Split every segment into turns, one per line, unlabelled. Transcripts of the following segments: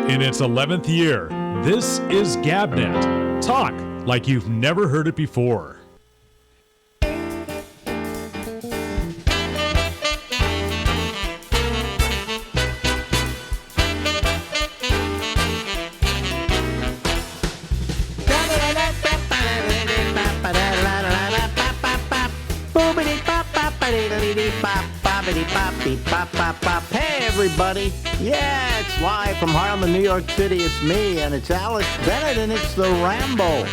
In its 11th year, this is GabNet. Talk like you've never heard it before.
Hey everybody! Yeah, it's live from Harlem, New York City. It's me, and it's Alex Bennett, and it's the Ramble.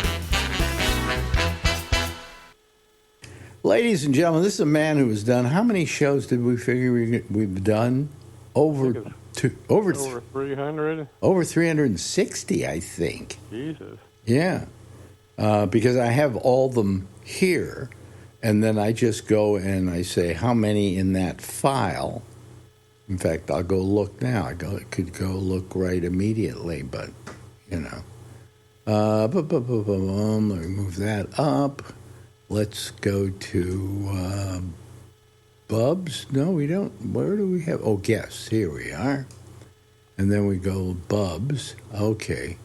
Ladies and gentlemen, this is a man who has done, how many shows did we figure we've done? Over
300?
Over 360, I think.
Jesus.
Yeah, because I have all them here, and then I just go and I say, how many in that file? In fact, I'll go look now. I could go look right immediately, but, you know. Let me move that up. Let's go to Bubs. No, we don't. Where do we have? Oh, guests. Here we are. And then we go Bubs. Okay.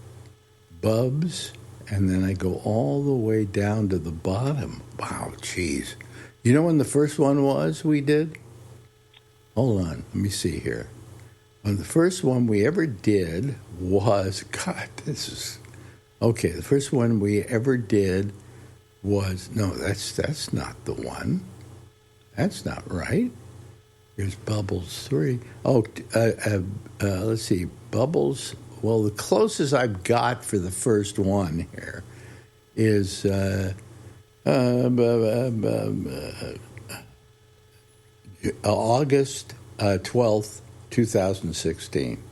Bubs. And then I go all the way down to the bottom. Wow, jeez. You know when the first one was we did? Hold on. Let me see here. The first one we ever did was, God, this is... Okay, the first one we ever did was... No, that's not the one. That's not right. Here's Bubbles 3. Oh, let's see. Bubbles... Well, the closest I've got for the first one here is August 12th, 2016.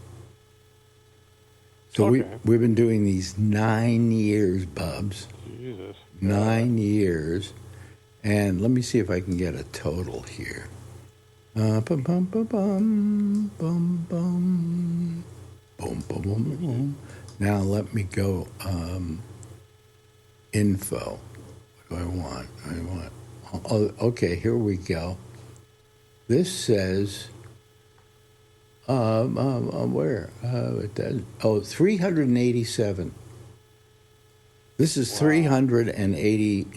So
okay.
we've been doing these 9 years, Bubs.
Jesus.
9 years. And let me see if I can get a total here. Bum, bum, bum, bum, bum, bum. Boom, boom, boom, boom. Now let me go info. What do I want? Oh, okay, here we go. This says where? It does. Oh, 387. This is 380.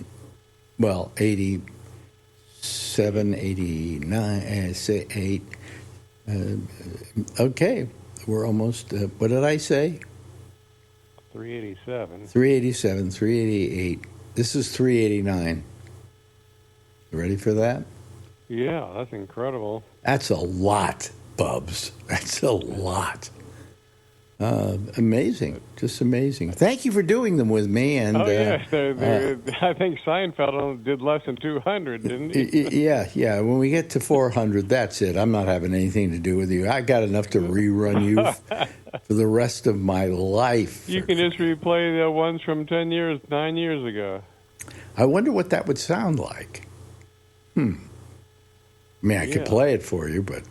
Well, 87, 89, say 8. Okay. We're almost, what did I say?
387.
387, 388. This is 389. You ready for that?
Yeah, that's incredible.
That's a lot, Bubs. That's a lot. Amazing. Just amazing. Thank you for doing them with me. And
yes. I think Seinfeld only did less than 200, didn't he?
Yeah. When we get to 400, that's it. I'm not having anything to do with you. I got enough to rerun you for the rest of my life.
You can just replay the ones from 9 years ago.
I wonder what that would sound like. I mean, I could play it for you, but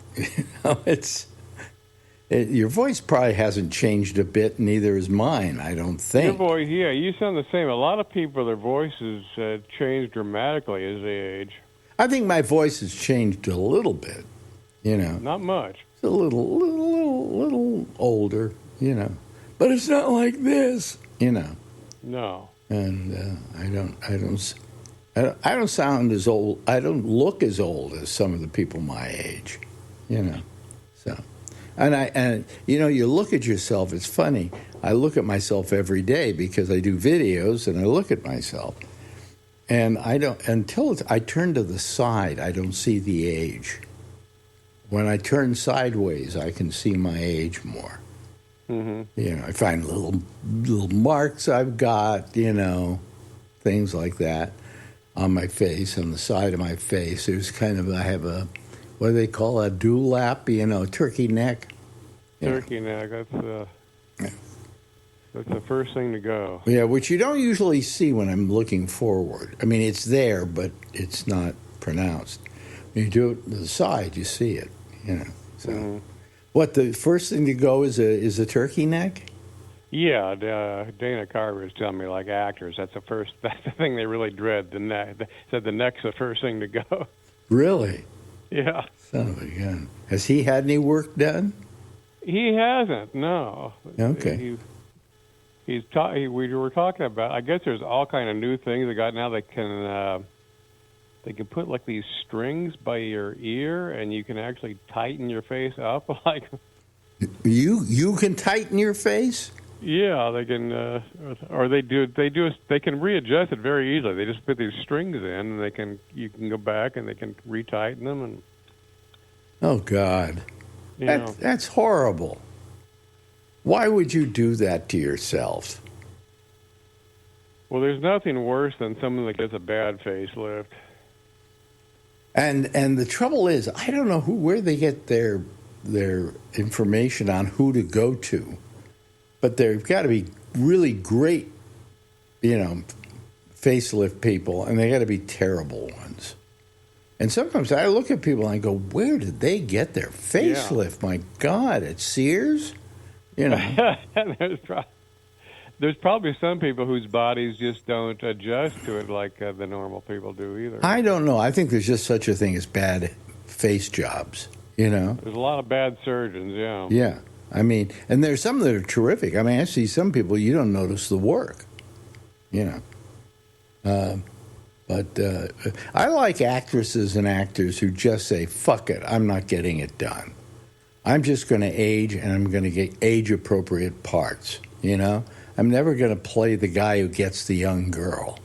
your voice probably hasn't changed a bit, neither is mine, I don't think.
Your voice, yeah, you sound the same. A lot of people, their voices change dramatically as they age.
I think my voice has changed a little bit, you know.
Not much.
It's a little older, you know. But it's not like this, you know.
No.
And I don't sound as old. I don't look as old as some of the people my age, you know. So, and you know, you look at yourself. It's funny. I look at myself every day because I do videos, and I look at myself, and I don't until I turn to the side. I don't see the age. When I turn sideways, I can see my age more. Mm-hmm. You know, I find little marks I've got. You know, things like that. On my face, on the side of my face, there's kind of, I have a, what do they call a dewlap, you know, turkey neck.
Turkey neck, that's the first thing to go.
Yeah, which you don't usually see when I'm looking forward. I mean, it's there, but it's not pronounced. When you do it to the side, you see it, you know. So, What, the first thing to go is a turkey neck?
Yeah, Dana Carver was telling me, like actors, that's the thing they really dread. The neck. They said the neck's the first thing to go.
Really?
Yeah.
Son of a gun. Has he had any work done?
He hasn't. No.
Okay.
We were talking about. I guess there's all kind of new things they got now. They can put like these strings by your ear, and you can actually tighten your face up. Like,
You can tighten your face?
yeah, they can, or they can readjust it very easily. They just put these strings in, and you can go back and they can retighten them, and
Oh, God.
you know.
That's horrible. Why would you do that to yourself?
Well, there's nothing worse than someone that gets a bad facelift.
And the trouble is, I don't know where they get their information on who to go to, but they've got to be really great, facelift people, and they got to be terrible ones. And sometimes I look at people and I go, where did they get their facelift? Yeah. My God, at Sears?
There's probably some people whose bodies just don't adjust to it like the normal people do either.
I don't know. I think there's just such a thing as bad face jobs,
There's a lot of bad surgeons, yeah.
Yeah. I mean, and there's some that are terrific. I mean, I see some people you don't notice the work, But I like actresses and actors who just say, fuck it, I'm not getting it done. I'm just going to age, and I'm going to get age-appropriate parts, I'm never going to play the guy who gets the young girl.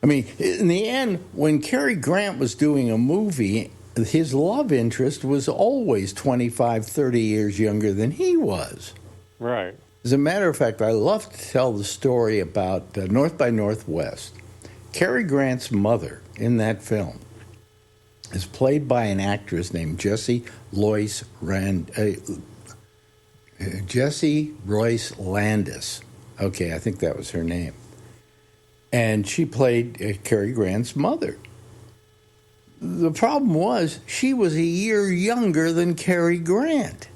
I mean, in the end, when Cary Grant was doing a movie, his love interest was always 25, 30 years younger than he was.
Right.
As a matter of fact, I love to tell the story about North by Northwest. Cary Grant's mother in that film is played by an actress named Jessie Royce Landis. Okay, I think that was her name. And she played Cary Grant's mother. The problem was she was a year younger than Cary Grant.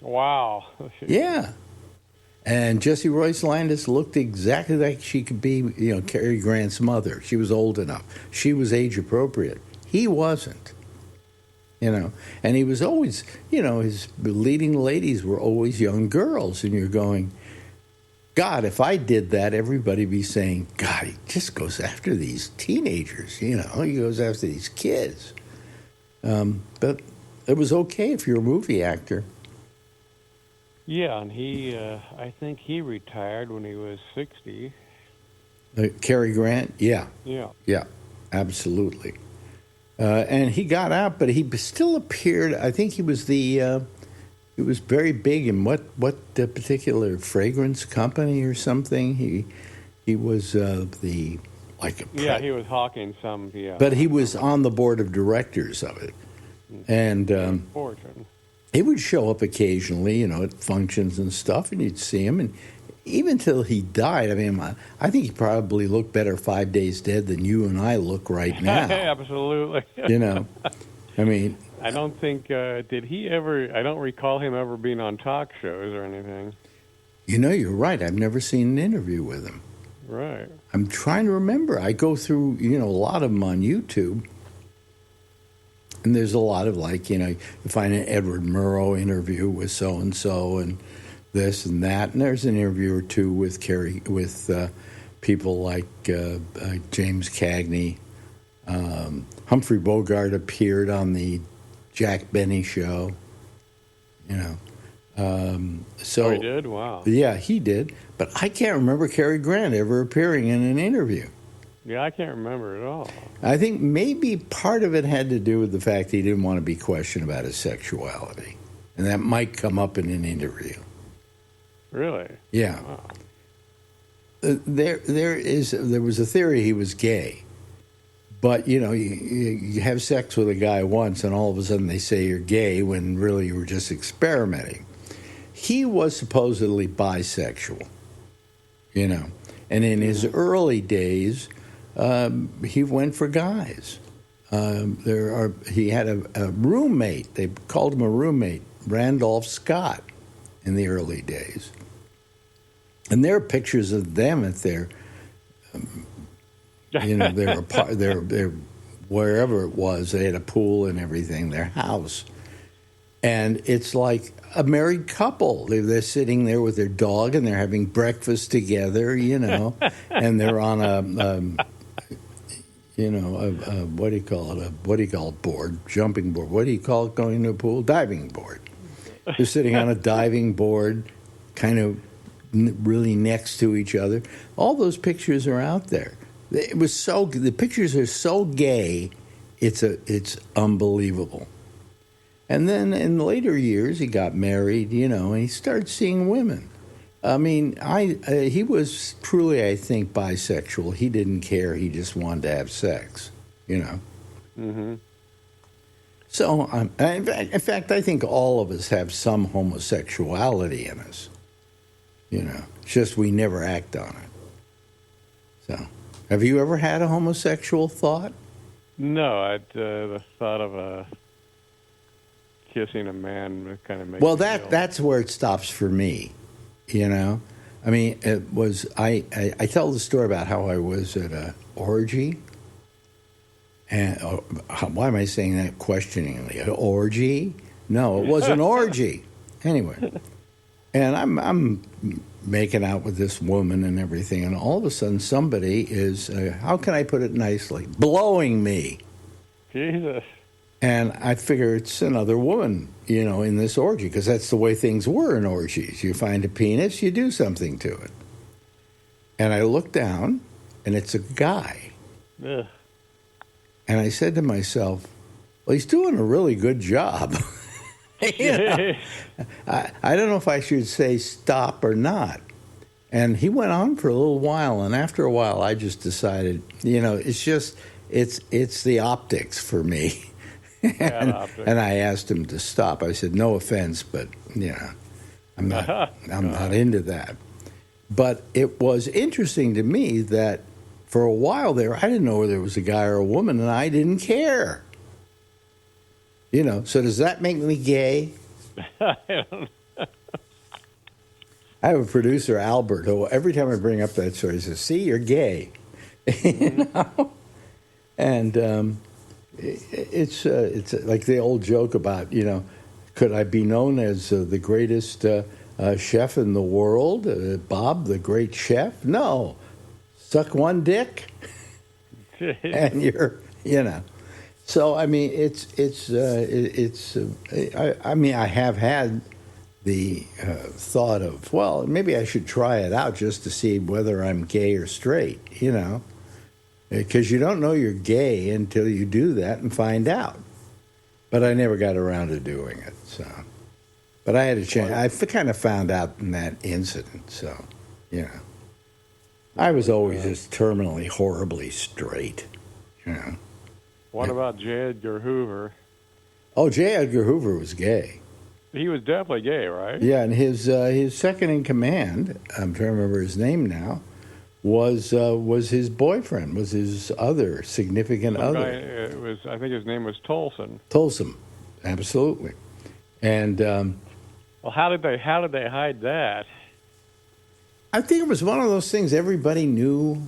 Wow.
Yeah. And Jessie Royce Landis looked exactly like she could be, Cary Grant's mother. She was old enough. She was age appropriate. He wasn't. And he was always, his leading ladies were always young girls. And you're going, God, if I did that, everybody'd be saying, God, he just goes after these teenagers, he goes after these kids. But it was okay if you're a movie actor.
Yeah, and I think he retired when he was 60.
Cary Grant? Yeah.
Yeah.
Yeah, absolutely. And he got out, but he still appeared. I think he was he was very big in what particular fragrance company or something. He was he
was hawking some. Yeah,
but he was on the board of directors of it, and he would show up occasionally, at functions and stuff, and you'd see him. And even till he died, I mean, I think he probably looked better 5 days dead than you and I look right now.
Absolutely.
I mean,
I don't think, did he ever, I don't recall him ever being on talk shows or anything.
You're right. I've never seen an interview with him.
Right.
I'm trying to remember. I go through, a lot of them on YouTube. And there's a lot of you find an Edward Murrow interview with so-and-so and this and that. And there's an interview or two with people like James Cagney. Humphrey Bogart appeared on the Jack Benny show. So
he did? Wow.
Yeah, he did. But I can't remember Cary Grant ever appearing in an interview.
Yeah, I can't remember at all.
I think maybe part of it had to do with the fact he didn't want to be questioned about his sexuality. And that might come up in an interview.
Really?
Yeah.
Wow.
There was a theory he was gay. But, you have sex with a guy once and all of a sudden they say you're gay when really you were just experimenting. He was supposedly bisexual, And in his early days, he went for guys. He had a roommate. They called him a roommate, Randolph Scott, in the early days. And there are pictures of them at their, they're wherever it was. They had a pool and everything. Their house, And it's like a married couple. They're sitting there with their dog and they're having breakfast together, and they're on what do you call it? What do you call it? Board, jumping board. What do you call it going to a pool? Diving board. They're sitting on a diving board, kind of really next to each other. All those pictures are out there. The pictures are so gay, it's unbelievable. And then in later years, he got married, and he started seeing women. I mean, he was truly, I think, bisexual. He didn't care. He just wanted to have sex, Mm-hmm. So, in fact, I think all of us have some homosexuality in us. It's just we never act on it. So, have you ever had a homosexual thought?
No, the thought of kissing a man kind of makes
Well,
me feel...
that's where it stops for me. I mean, it was I tell the story about how I was at an orgy. And why am I saying that questioningly? An orgy? No, it was an orgy. Anyway, and I'm making out with this woman and everything, and all of a sudden somebody is, how can I put it nicely, blowing me.
Jesus.
And I figure it's another woman, in this orgy, because that's the way things were in orgies. You find a penis, you do something to it. And I look down, and it's a guy.
Ugh.
And I said to myself, well, he's doing a really good job. I don't know if I should say stop or not. And he went on for a little while, and after a while, I just decided, it's the optics for me. and I asked him to stop. I said, no offense, but I'm not into that. But it was interesting to me that for a while there, I didn't know whether it was a guy or a woman, and I didn't care. So does that make me gay?
I don't know.
I have a producer, Albert, who every time I bring up that story, he says, see, you're gay. And it's like the old joke about, could I be known as the greatest chef in the world, Bob, the great chef? No. Suck one dick, and you're, So I mean, I have had the thought of, well, maybe I should try it out just to see whether I'm gay or straight, because you don't know you're gay until you do that and find out. But I never got around to doing it. So, but I had a chance. I kind of found out in that incident. So, I was always just terminally, horribly straight.
What about J. Edgar Hoover?
Oh, J. Edgar Hoover was gay.
He was definitely gay, right?
Yeah, and his second in command, I'm trying to remember his name now, was his boyfriend, was his other significant other.
I think his name was Tolson.
Tolson, absolutely. And
well, how did they hide that?
I think it was one of those things everybody knew,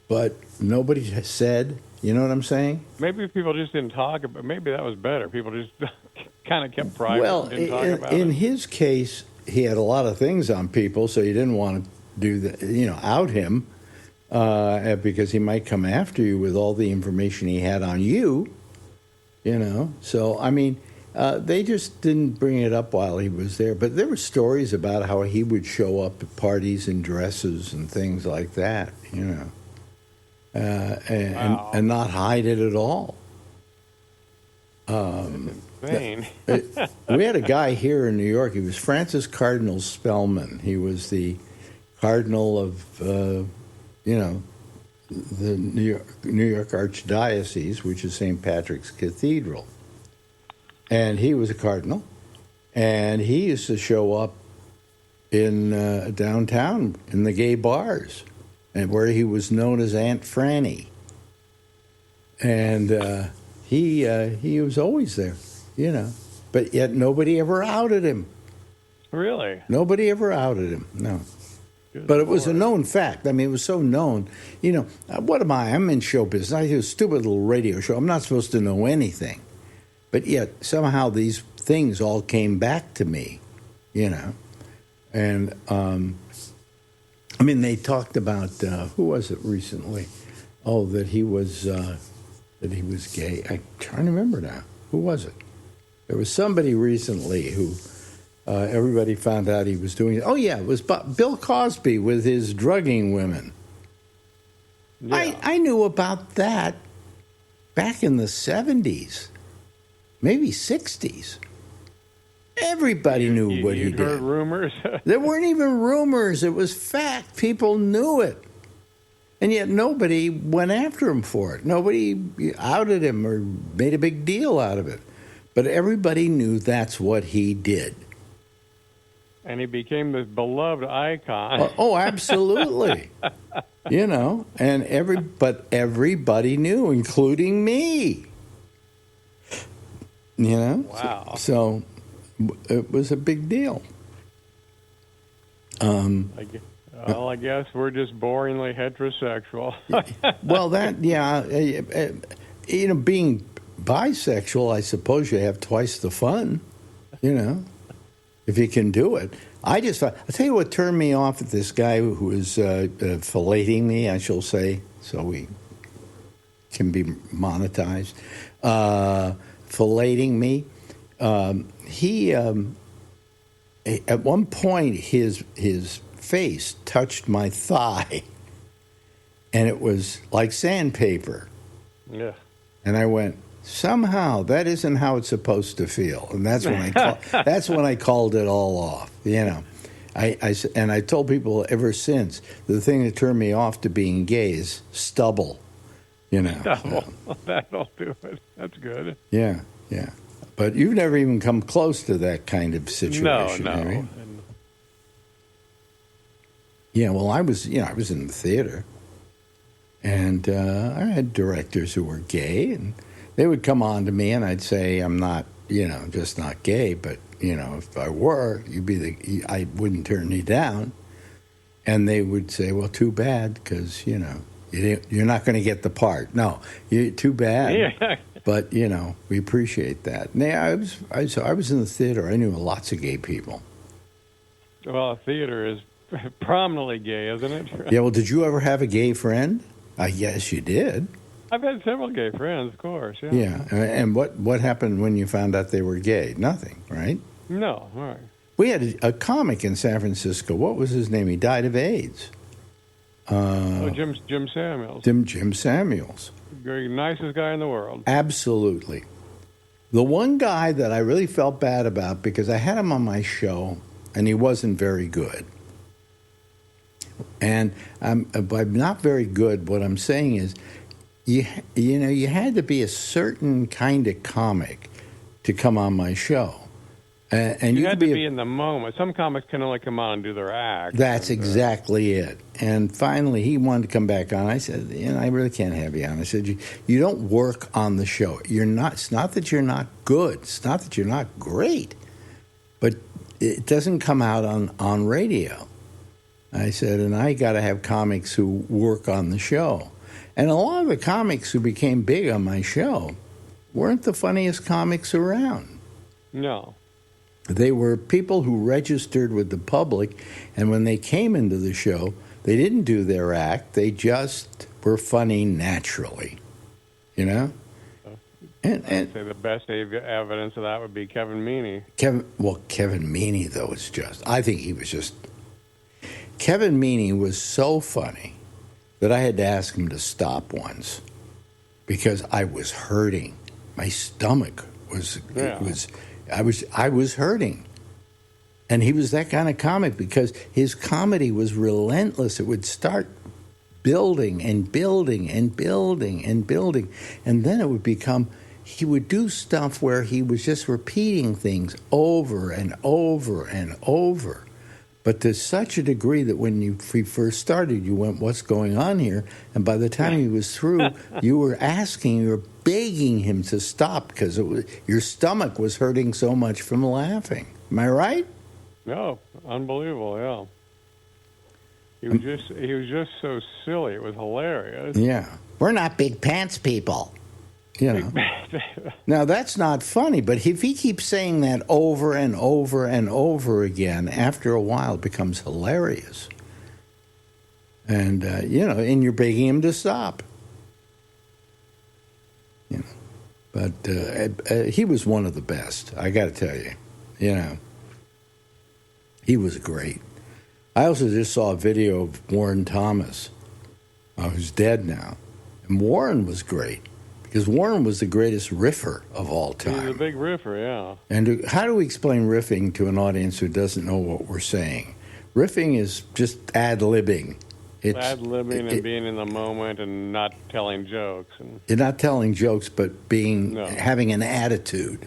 but nobody said. You know what I'm saying?
Maybe people just didn't talk about. Maybe that was better. People just kind of kept private.
Well,
and didn't talk about it.
In his case, he had a lot of things on people, so you didn't want to do the, out him because he might come after you with all the information he had on you. So I mean, they just didn't bring it up while he was there. But there were stories about how he would show up at parties in dresses and things like that.
Wow.
And not hide it at all.
Insane.
We had a guy here in New York. He was Francis Cardinal Spellman. He was the cardinal of, the New York Archdiocese, which is St. Patrick's Cathedral. And he was a cardinal, and he used to show up in downtown in the gay bars, and where he was known as Aunt Franny. And he was always there, but yet nobody ever outed him.
Really?
Nobody ever outed him, no.
Good
But it was a
Lord.
known fact. I mean, it was so known. What am I? I'm in show business. I do a stupid little radio show. I'm not supposed to know anything. But yet, somehow these things all came back to me, you know. And I mean, they talked about who was it recently? Oh, that he was gay. I'm trying to remember now. Who was it? There was somebody recently who everybody found out he was doing it. Oh yeah, it was Bill Cosby with his drugging women.
Yeah.
I knew about that back in the 70s, maybe 60s. Everybody knew what he
You'd
did.
heard rumors.
There weren't even rumors. It was fact. People knew it. And yet nobody went after him for it. Nobody outed him or made a big deal out of it. But everybody knew that's what he did.
And he became this beloved icon.
Oh, absolutely. You know, and everybody knew, including me. You know?
Wow.
So it was a big deal.
I guess we're just boringly heterosexual.
Well, you know, being bisexual, I suppose you have twice the fun, you know, if you can do it. I'll tell you what turned me off at this guy who was filleting me, I shall say, so we can be monetized. Filleting me. He at one point his face touched my thigh, and it was like sandpaper.
Yeah.
And I went, somehow that isn't how it's supposed to feel, and that's when I called it all off. You know, I told people ever since the thing that turned me off to being gay is stubble. You know,
That'll do it. That's good.
Yeah. But you've never even come close to that kind of situation,
No.
have you? Yeah, well, I was in the theater, and I had directors who were gay, and they would come on to me, and I'd say, I'm not, just not gay, but, if I were, I wouldn't turn you down. And they would say, well, too bad, because, you're not going to get the part. No, too bad.
Yeah.
But, we appreciate that. Yeah, I was in the theater. I knew lots of gay people.
Well, theater is prominently gay, isn't it?
Yeah, well, did you ever have a gay friend? Yes, you did.
I've had several gay friends, of course, yeah.
Yeah, and what happened when you found out they were gay? Nothing, right?
No, all right.
We had a comic in San Francisco. What was his name? He died of AIDS.
Jim Samuels.
Jim Samuels.
Very nicest guy in the world.
Absolutely. The one guy that I really felt bad about, because I had him on my show, and he wasn't very good. And by not very good, what I'm saying is, you had to be a certain kind of comic to come on my show. And
you had to be in the moment. Some comics can only come on and do their act.
That's exactly it. And finally, he wanted to come back on. I said, I really can't have you on. I said, you don't work on the show. It's not that you're not good. It's not that you're not great. But it doesn't come out on radio. I said, and I got to have comics who work on the show. And a lot of the comics who became big on my show weren't the funniest comics around.
No.
They were people who registered with the public, and when they came into the show, they didn't do their act. They just were funny naturally, And
I'd say the best evidence of that would be Kevin Meaney.
Kevin Meaney, though, Kevin Meaney was so funny that I had to ask him to stop once because I was hurting. My stomach was I was hurting. And he was that kind of comic because his comedy was relentless. It would start building and building and building and building. And then it would become, he would do stuff where he was just repeating things over and over and over. But to such a degree that when he first started, you went, what's going on here? And by the time he was through, you were begging him to stop because your stomach was hurting so much from laughing. Am I right?
No, unbelievable, yeah. He was just so silly. It was hilarious.
Yeah. We're not big pants people. You know. Now, that's not funny, but if he keeps saying that over and over and over again, after a while it becomes hilarious. And, and you're begging him to stop. You know. But he was one of the best, I got to tell you. You know. He was great. I also just saw a video of Warren Thomas, who's dead now. And Warren was great. Because Warren was the greatest riffer of all time.
He's a big riffer, yeah.
And how do we explain riffing to an audience who doesn't know what we're saying? Riffing is just ad-libbing. It's
ad-libbing and being in the moment and not telling jokes.
You're not telling jokes, but having an attitude.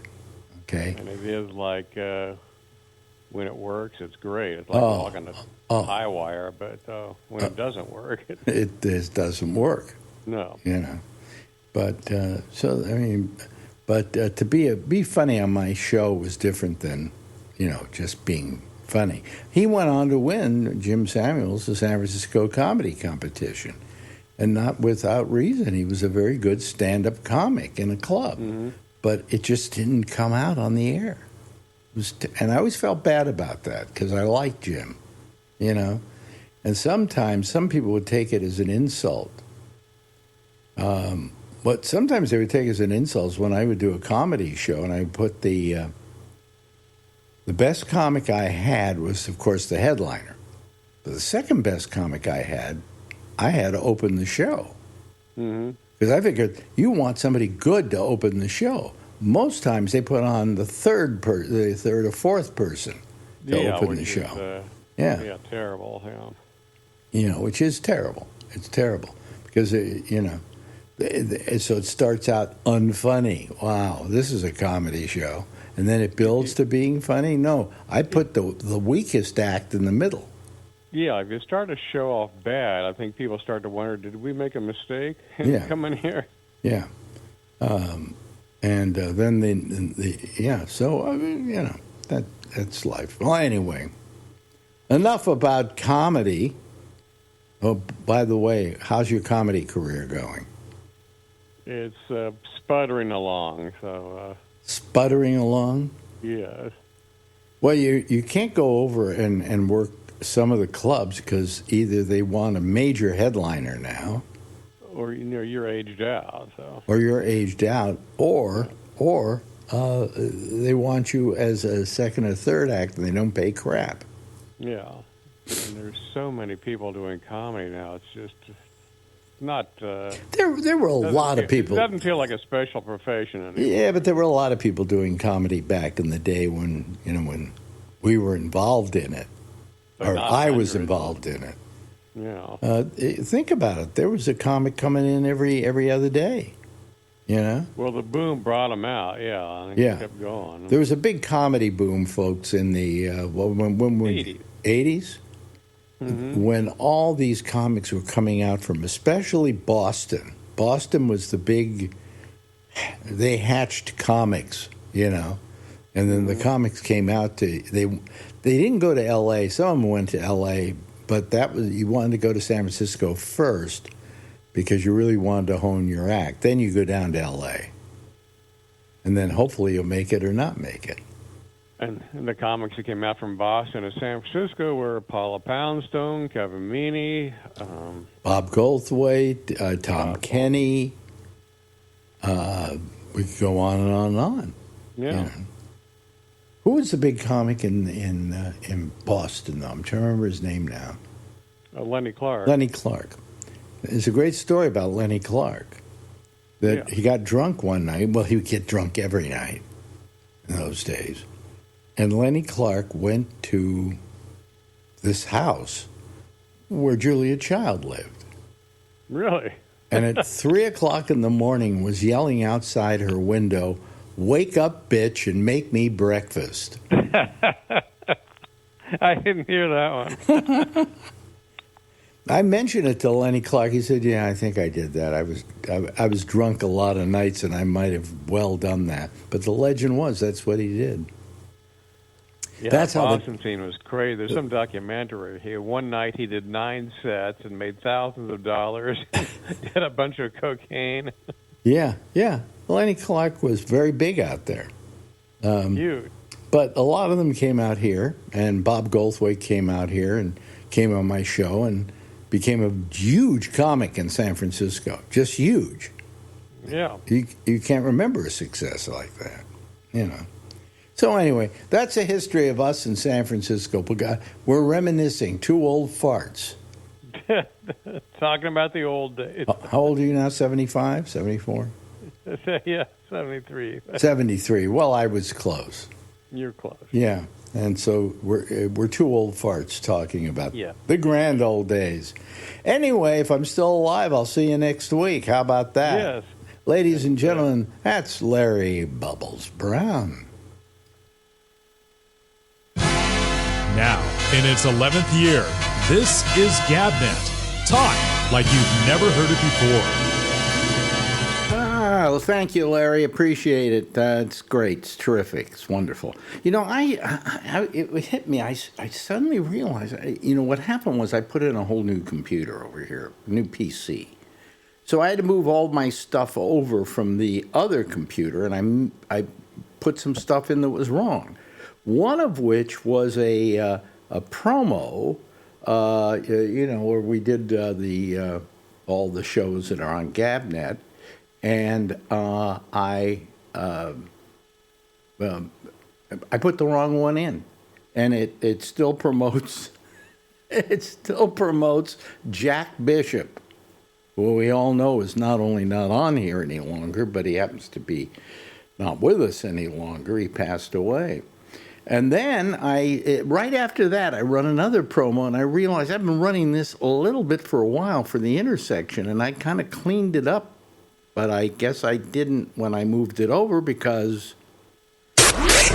Okay?
And it is like, when it works, it's great. It's like walking a high wire, but when it doesn't work...
It just doesn't work.
No.
You know. But to be funny on my show was different than, just being funny. He went on to win, Jim Samuels, the San Francisco comedy competition, and not without reason. He was a very good stand-up comic in a club, but it just didn't come out on the air. And I always felt bad about that because I liked Jim, And sometimes some people would take it as an insult. But sometimes they would take it as an insult when I would do a comedy show and I would put the best comic I had was, of course, the headliner. But the second best comic I had to open the show. Because I figured you want somebody good to open the show. Most times they put on the third or fourth person to open the show.
Yeah, terrible. Yeah.
Which is terrible. It's terrible because, so it starts out unfunny. Wow, this is a comedy show. And then it builds to being funny? No, I put the weakest act in the middle.
Yeah, if you start to show off bad, I think people start to wonder, did we make a mistake coming here?
Yeah. And then that's life. Well, anyway, enough about comedy. Oh, by the way, how's your comedy career going?
It's sputtering along.
Sputtering along?
Yes.
Well, you can't go over and work some of the clubs because either they want a major headliner now,
or you're aged out.
Or you're aged out, or they want you as a second or third act and they don't pay crap.
Yeah. And there's so many people doing comedy now. It's just not.
There were a lot of people.
It doesn't feel like a special profession anymore.
Yeah, but there were a lot of people doing comedy back in the day when we were involved in it, or I was involved in it.
Yeah.
Think about it. There was a comic coming in every other day.
Well, the boom brought them out. Yeah. And it kept going.
There was a big comedy boom, folks, in the 80s. When all these comics were coming out from, especially Boston. Boston was the big. They hatched comics, and then the comics came out to they didn't go to L.A. Some of them went to L.A., but you wanted to go to San Francisco first because you really wanted to hone your act. Then you go down to L.A. and then hopefully you'll make it or not make it.
And the comics that came out from Boston and San Francisco were Paula Poundstone, Kevin Meaney,
Bob Goldthwait, Tom Kenny. We could go on and on and on.
Yeah.
Who was the big comic in Boston, though? I'm trying to remember his name now.
Lenny Clark.
Lenny Clark. There's a great story about Lenny Clark. That he got drunk one night. Well, he would get drunk every night in those days. And Lenny Clark went to this house where Julia Child lived.
Really?
And at 3 o'clock in the morning was yelling outside her window, "Wake up, bitch, and make me breakfast."
I didn't hear that one.
I mentioned it to Lenny Clark. He said, "Yeah, I think I did that. I was drunk a lot of nights, and I might have well done that." But the legend was that's what he did.
Yeah, that's how the Boston scene was crazy. There's some documentary here. One night he did 9 sets and made thousands of dollars. Did a bunch of cocaine.
Yeah, yeah. Lenny Clark was very big out there.
Huge.
But a lot of them came out here, and Bob Goldthwait came out here and came on my show and became a huge comic in San Francisco. Just huge.
Yeah.
You can't remember a success like that, you know. So anyway, that's a history of us in San Francisco. We're reminiscing, two old farts.
Talking about the old days.
How old are you now, 75, 74?
Yeah, 73.
73. Well, I was close.
You're close.
Yeah, and so we're two old farts talking about
Yeah.
the grand old days. Anyway, if I'm still alive, I'll see you next week. How about that?
Yes.
Ladies and gentlemen, that's Larry Bubbles Brown.
Now, in its 11th year, this is GabNet. Talk like you've never heard it before.
Well, thank you, Larry. Appreciate it. It's great. It's terrific. It's wonderful. You know, it hit me. I suddenly realized, what happened was I put in a whole new computer over here, a new PC. So I had to move all my stuff over from the other computer, and I put some stuff in that was wrong. One of which was a promo, where we did all the shows that are on GabNet. And I put the wrong one in, and it still promotes Jack Bishop, who we all know is not only not on here any longer, but he happens to be not with us any longer. He passed away. And then right after that, I run another promo, and I realized I've been running this a little bit for a while for the intersection, and I kind of cleaned it up. But I guess I didn't when I moved it over because...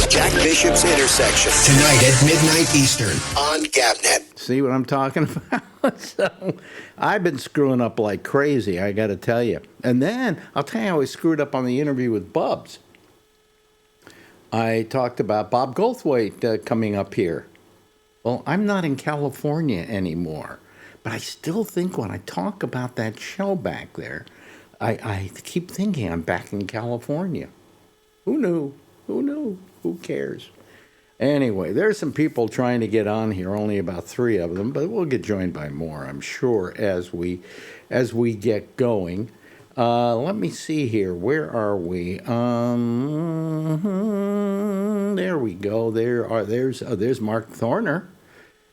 Jack Bishop's Intersection, tonight at midnight Eastern on GabNet.
See what I'm talking about? So I've been screwing up like crazy, I got to tell you. And then, I'll tell you how I screwed up on the interview with Bubs. I talked about Bob Goldthwait coming up here. Well, I'm not in California anymore. But I still think when I talk about that show back there... I keep thinking I'm back in California. Who knew? Who knew? Who cares? Anyway, there's some people trying to get on here, only about 3 of them, but we'll get joined by more, I'm sure, as we get going. Let me see here. Where are we? There we go. There's Mark Thorner.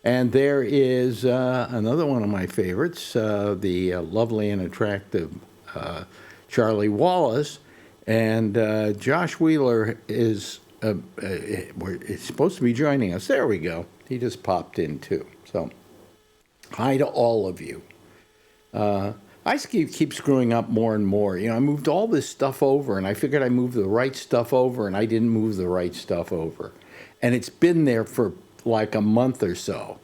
And there is another one of my favorites, the lovely and attractive Charlie Wallace, and Josh Wheeler is supposed to be joining us. There we go. He just popped in too. So, hi to all of you. I keep screwing up more and more. I moved all this stuff over, and I figured I moved the right stuff over, and I didn't move the right stuff over. And it's been there for like a month or so.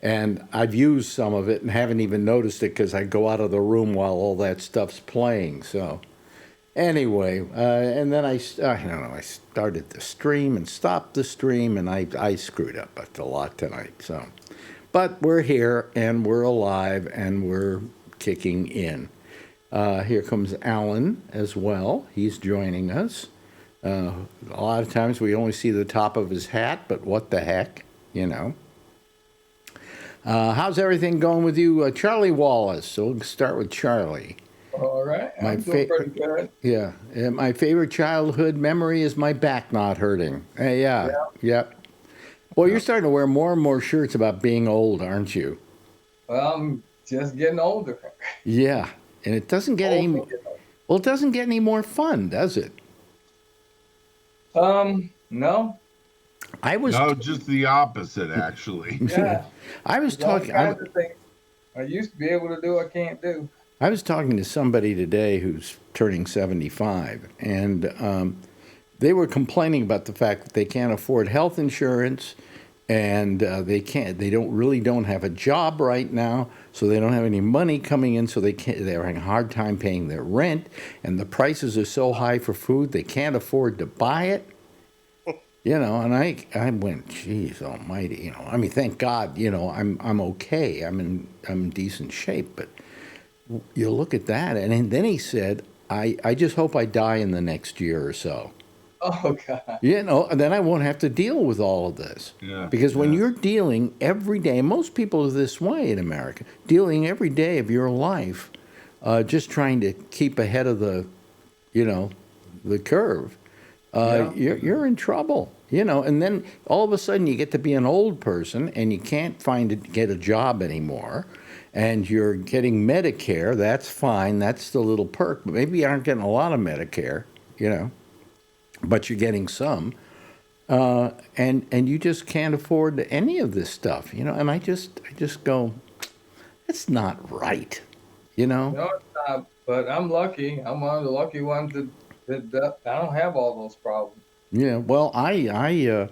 And I've used some of it and haven't even noticed it because I go out of the room while all that stuff's playing. So anyway, and then I started the stream and stopped the stream, and I screwed up a lot tonight. So, but we're here and we're alive and we're kicking in. Here comes Alan as well. He's joining us. A lot of times we only see the top of his hat, but what the heck, How's everything going with you, Charlie Wallace? So we'll start with Charlie.
All right. I'm doing pretty good.
Yeah. My favorite childhood memory is my back not hurting. Yep. Well, you're starting to wear more and more shirts about being old, aren't you?
Well, I'm just getting older.
Yeah. And it doesn't get it doesn't get any more fun, does it?
No.
Just the opposite, actually.
Yeah.
I was talking.
I used to be able to do, I can't do.
I was talking to somebody today who's turning 75, and they were complaining about the fact that they can't afford health insurance, and they don't have a job right now, so they don't have any money coming in, so they're having a hard time paying their rent, and the prices are so high for food they can't afford to buy it. And I went, geez almighty, thank God, I'm okay. I'm in decent shape, but you look at that, and then he said, I just hope I die in the next year or so.
Oh God.
And then I won't have to deal with all of this.
Yeah.
Because when you're dealing every day, and most people are this way in America, dealing every day of your life, just trying to keep ahead of the curve, you're in trouble. And then all of a sudden you get to be an old person and you can't get a job anymore, and you're getting Medicare. That's fine. That's the little perk. But maybe you aren't getting a lot of Medicare, but you're getting some. And you just can't afford any of this stuff, And I just go, it's not right,
No, it's not. But I'm lucky. I'm one of the lucky ones that I don't have all those problems.
Yeah, well, I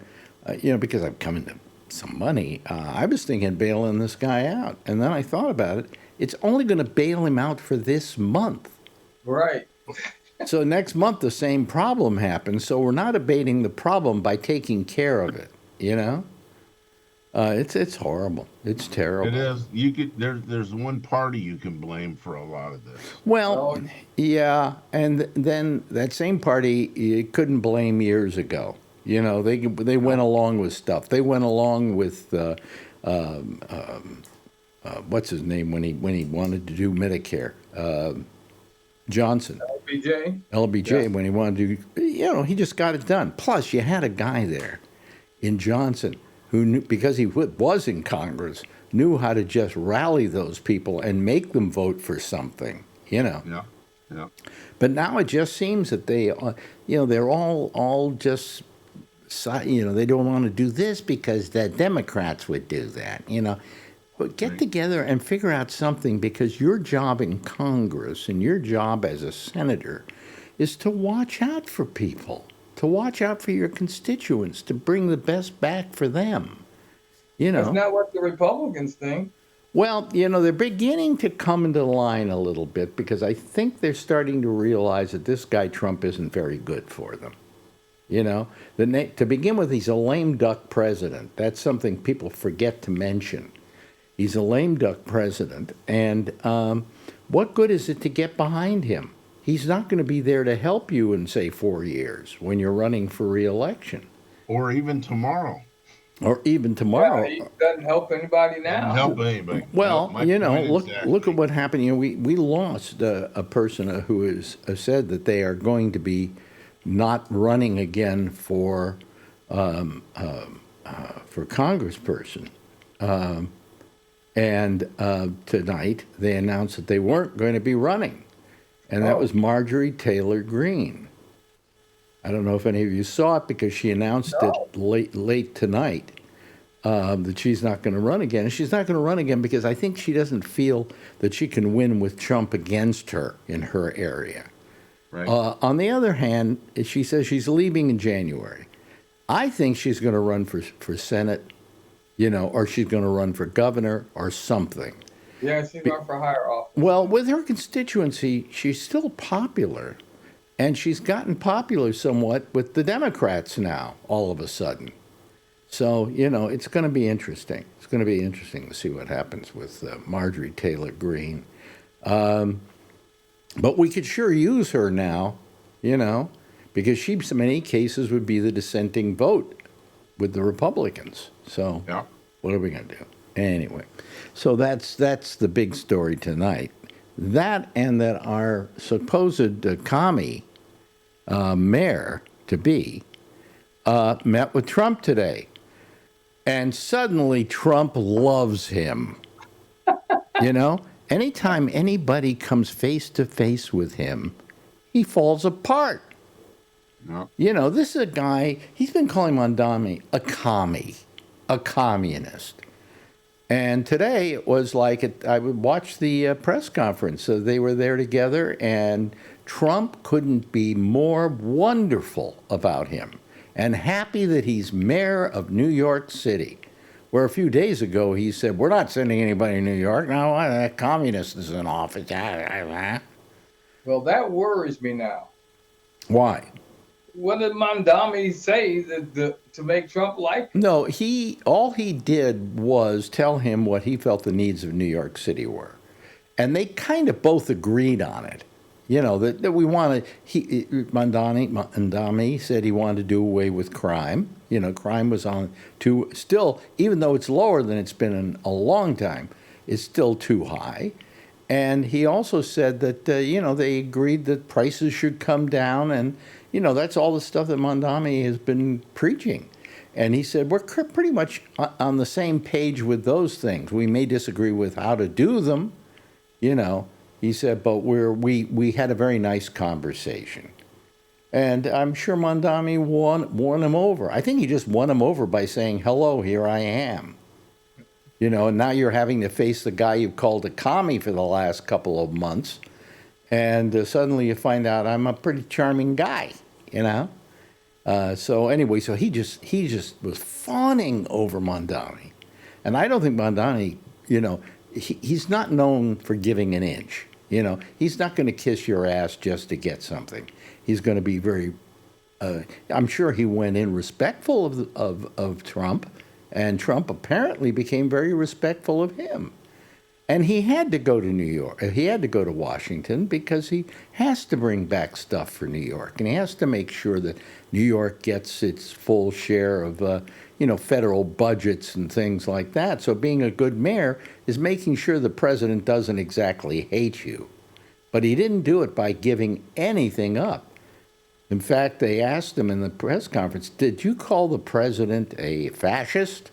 because I'm coming to some money, I was thinking of bailing this guy out. And then I thought about it. It's only going to bail him out for this month.
Right.
So next month, the same problem happens. So we're not abating the problem by taking care of it, It's horrible. It's terrible.
It is. There's one party you can blame for a lot of this.
Well, yeah, and then that same party you couldn't blame years ago. They went along with stuff. They went along with what's his name when he wanted to do Medicare. Johnson. LBJ, when he wanted to, he just got it done. Plus, you had a guy there in Johnson who knew, because he was in Congress, knew how to just rally those people and make them vote for something,
Yeah.
But now it just seems that they, they're all just, they don't want to do this because the Democrats would do that, But get together and figure out something, because your job in Congress and your job as a senator is to watch out for people, to watch out for your constituents, to bring the best back for them.
That's not what the Republicans think.
Well, they're beginning to come into line a little bit, because I think they're starting to realize that this guy Trump isn't very good for them. To begin with, he's a lame duck president. That's something people forget to mention. He's a lame duck president, and what good is it to get behind him? He's not going to be there to help you in, say, 4 years when you're running for re-election.
Or even tomorrow.
Yeah, he
doesn't help anybody now.
Doesn't help anybody.
Well, look at what happened. We lost a person who has said that they are going to be not running again for congressperson. And tonight they announced that they weren't going to be running. And that was Marjorie Taylor Greene. I don't know if any of you saw it, because she announced it late tonight that she's not going to run again. And she's not going to run again because I think she doesn't feel that she can win with Trump against her in her area.
Right.
On the other hand, she says she's leaving in January. I think she's going to run for Senate, or she's going to run for governor or something.
Yeah, she's going for higher office.
Well, with her constituency, she's still popular. And she's gotten popular somewhat with the Democrats now, all of a sudden. So, it's going to be interesting. It's going to be interesting to see what happens with Marjorie Taylor Greene. But we could sure use her now, because she, in many cases, would be the dissenting vote with the Republicans. So What are we going to do? Anyway, so that's the big story tonight. That, and that our supposed commie mayor-to-be met with Trump today. And suddenly Trump loves him. Anytime anybody comes face-to-face with him, he falls apart.
No.
This is a guy, he's been calling Mondami a commie, a communist. And today it was like, I would watch the press conference. So they were there together, and Trump couldn't be more wonderful about him and happy that he's mayor of New York City, where a few days ago he said, we're not sending anybody to New York. No, that communist is in office.
Well, that worries me now.
Why?
What did Mondami say to make Trump like him?
No, all he did was tell him what he felt the needs of New York City were. And they kind of both agreed on it. that we want to. Mandami said he wanted to do away with crime. Crime was on still, even though it's lower than it's been in a long time, it's still too high. And he also said that, they agreed that prices should come down. And, that's all the stuff that Mandami has been preaching. And he said, we're pretty much on the same page with those things. We may disagree with how to do them, He said, but we had a very nice conversation. And I'm sure Mandami won him over. I think he just won him over by saying, hello, here I am. And now you're having to face the guy you've called a commie for the last couple of months. And suddenly you find out I'm a pretty charming guy, So anyway, so he just was fawning over Mandami. And I don't think Mandami, he's not known for giving an inch. He's not going to kiss your ass just to get something. He's going to be very, I'm sure he went in respectful of Trump, and Trump apparently became very respectful of him. And he had to go to New York. He had to go to Washington because he has to bring back stuff for New York. And he has to make sure that New York gets its full share of, federal budgets and things like that. So being a good mayor is making sure the president doesn't exactly hate you. But he didn't do it by giving anything up. In fact, they asked him in the press conference, did you call the president a fascist?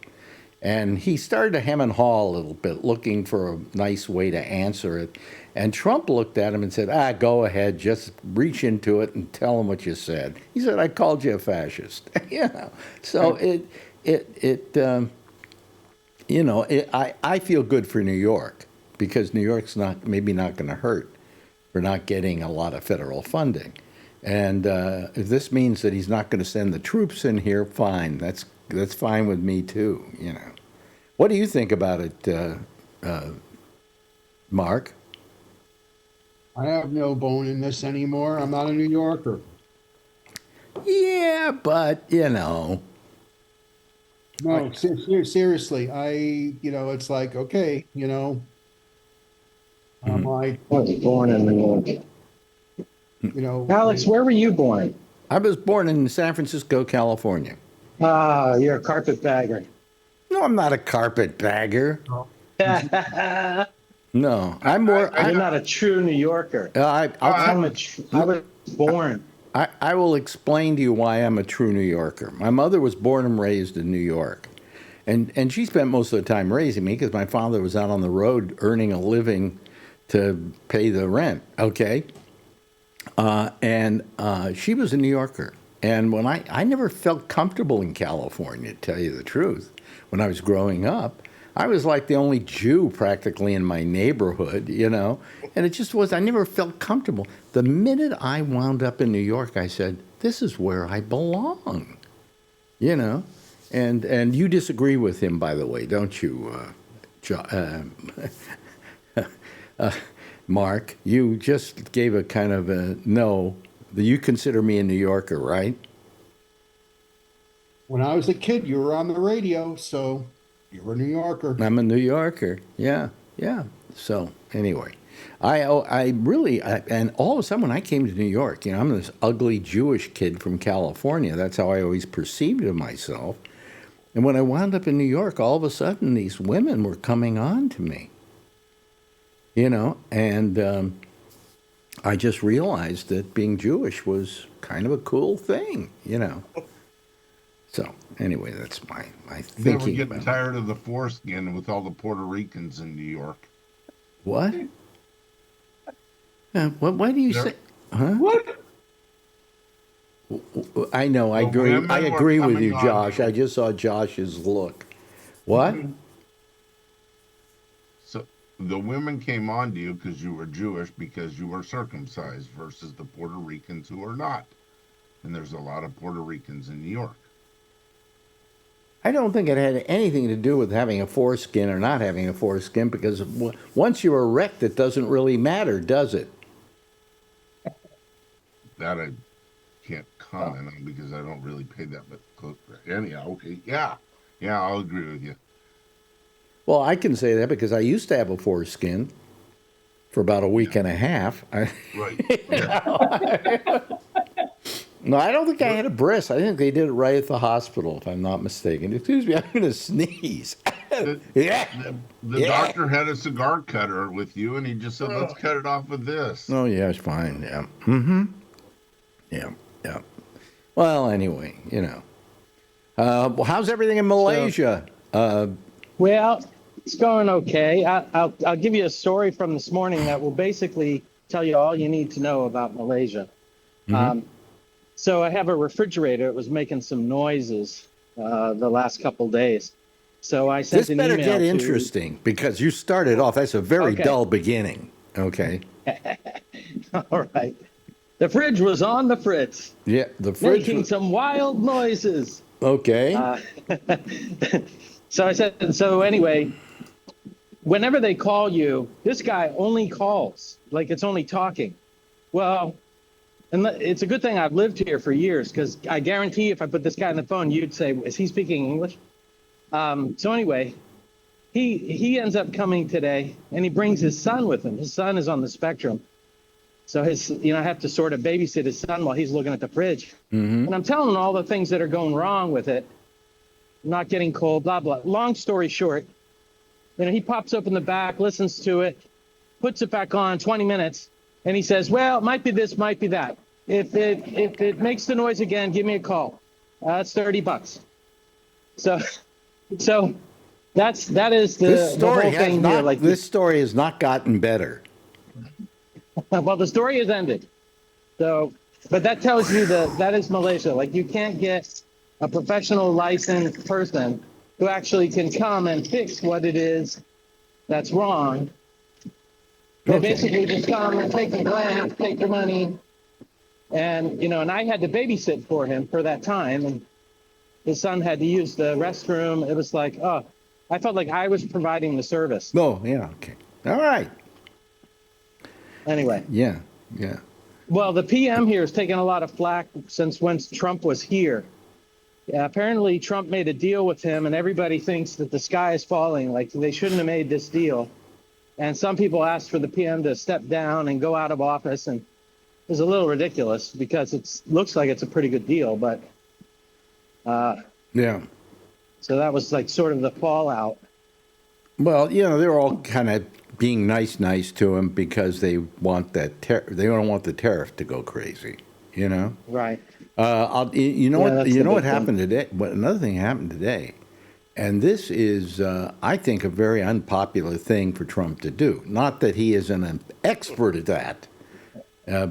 And he started to hem and haw a little bit, looking for a nice way to answer it. And Trump looked at him and said, go ahead, just reach into it and tell him what you said. He said, I called you a fascist. So I feel good for New York because New York's maybe not going to hurt for not getting a lot of federal funding. And if this means that he's not going to send the troops in here, fine. That's fine with me too. What do you think about it, Mark?
I have no bone in this anymore. I'm not a New Yorker.
Yeah, but
No, seriously. It's like, okay, I'm like,
I was born in New York. Alex, where were you born?
I was born in San Francisco, California.
Ah, you're a carpetbagger.
No, I'm not a carpetbagger. No, I'm more.
You're not a true New Yorker. I was born.
I will explain to you why I'm a true New Yorker. My mother was born and raised in New York. And she spent most of the time raising me because my father was out on the road earning a living to pay the rent, okay? And she was a New Yorker. And when I never felt comfortable in California, to tell you the truth. When I was growing up, I was like the only Jew practically in my neighborhood, and it just was, I never felt comfortable. The minute I wound up in New York, I said, this is where I belong, And you disagree with him, by the way, don't you, Mark? You just gave a kind of a no. You consider me a New Yorker, right?
When I was a kid, you were on the radio, so you're a New Yorker.
I'm a New Yorker. Yeah. So anyway, I really, and all of a sudden when I came to New York, I'm this ugly Jewish kid from California. That's how I always perceived of myself. And when I wound up in New York, all of a sudden these women were coming on to me, and I just realized that being Jewish was kind of a cool thing, So anyway, that's my thinking.
Never get tired of the foreskin with all the Puerto Ricans in New York.
What? Why do you say? Huh?
What?
I know. I agree. I agree with you, Josh. I just saw Josh's look. What?
So the women came on to you because you were Jewish, because you were circumcised, versus the Puerto Ricans who are not. And there's a lot of Puerto Ricans in New York.
I don't think it had anything to do with having a foreskin or not having a foreskin, because once you're erect, it doesn't really matter, does it?
That I can't comment on because I don't really pay that much close. Anyhow, okay, yeah, I'll agree with you.
Well, I can say that because I used to have a foreskin, for about a week and a half.
Right. Yeah.
No, I don't think I had a bris. I think they did it right at the hospital, if I'm not mistaken. Excuse me, I'm going to sneeze. Yeah.
The doctor had a cigar cutter with you, and he just said, let's cut it off with this.
Oh, yeah, it's fine. Yeah. Mm-hmm. Yeah. Yeah. Well, anyway, you know. Well, how's everything in Malaysia?
Well, it's going okay. I'll give you a story from this morning that will basically tell you all you need to know about Malaysia. So I have a refrigerator. It was making some noises the last couple days. So I sent an email.
This better get interesting because you started off. That's a very dull beginning. Okay.
All right. The fridge was on the fritz.
Yeah, the fridge
making some wild noises.
Okay.
So I said. So anyway, whenever they call you, this guy only calls like it's only talking. Well. And it's a good thing I've lived here for years because I guarantee if I put this guy on the phone, you'd say, is he speaking English? So anyway, he ends up coming today and he brings his son with him. His son is on the spectrum. So I have to sort of babysit his son while he's looking at the fridge. And I'm telling him all the things that are going wrong with it. Not getting cold, blah, blah. Long story short, he pops up in the back, listens to it, puts it back on 20 minutes. And he says, well, it might be this, might be that. If it makes the noise again, give me a call. That's $30. So that is the whole thing here. Like
this story has not gotten better.
Well, the story has ended. So, but that tells you that is Malaysia. Like you can't get a professional licensed person who actually can come and fix what it is that's wrong. They basically just come and take the glass, take the money, and and I had to babysit for him for that time, and his son had to use the restroom. It was like, I felt like I was providing the service.
Oh, yeah, okay, all right.
Anyway.
Yeah.
Well, the PM here is taking a lot of flack since when Trump was here. Yeah, apparently Trump made a deal with him, and everybody thinks that the sky is falling. Like they shouldn't have made this deal. And some people asked for the PM to step down and go out of office, and it was a little ridiculous because it looks like it's a pretty good deal, but
yeah. So
that was like sort of the fallout.
Well, they're all kind of being nice to him because they want they don't want the tariff to go crazy,
Right.
What happened today? But another thing happened today. And this is, I think, a very unpopular thing for Trump to do. Not that he isn't an expert at that,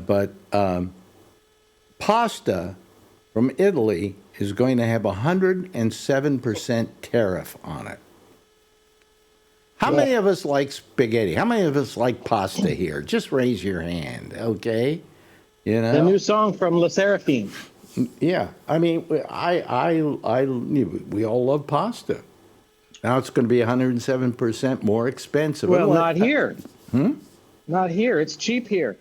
but pasta from Italy is going to have 107% tariff on it. How many of us like spaghetti? How many of us like pasta here? Just raise your hand, okay?
The new song from Le Seraphim.
Yeah, I mean, we all love pasta. Now it's going to be 107% more expensive.
Well, not here. Not here. It's cheap here.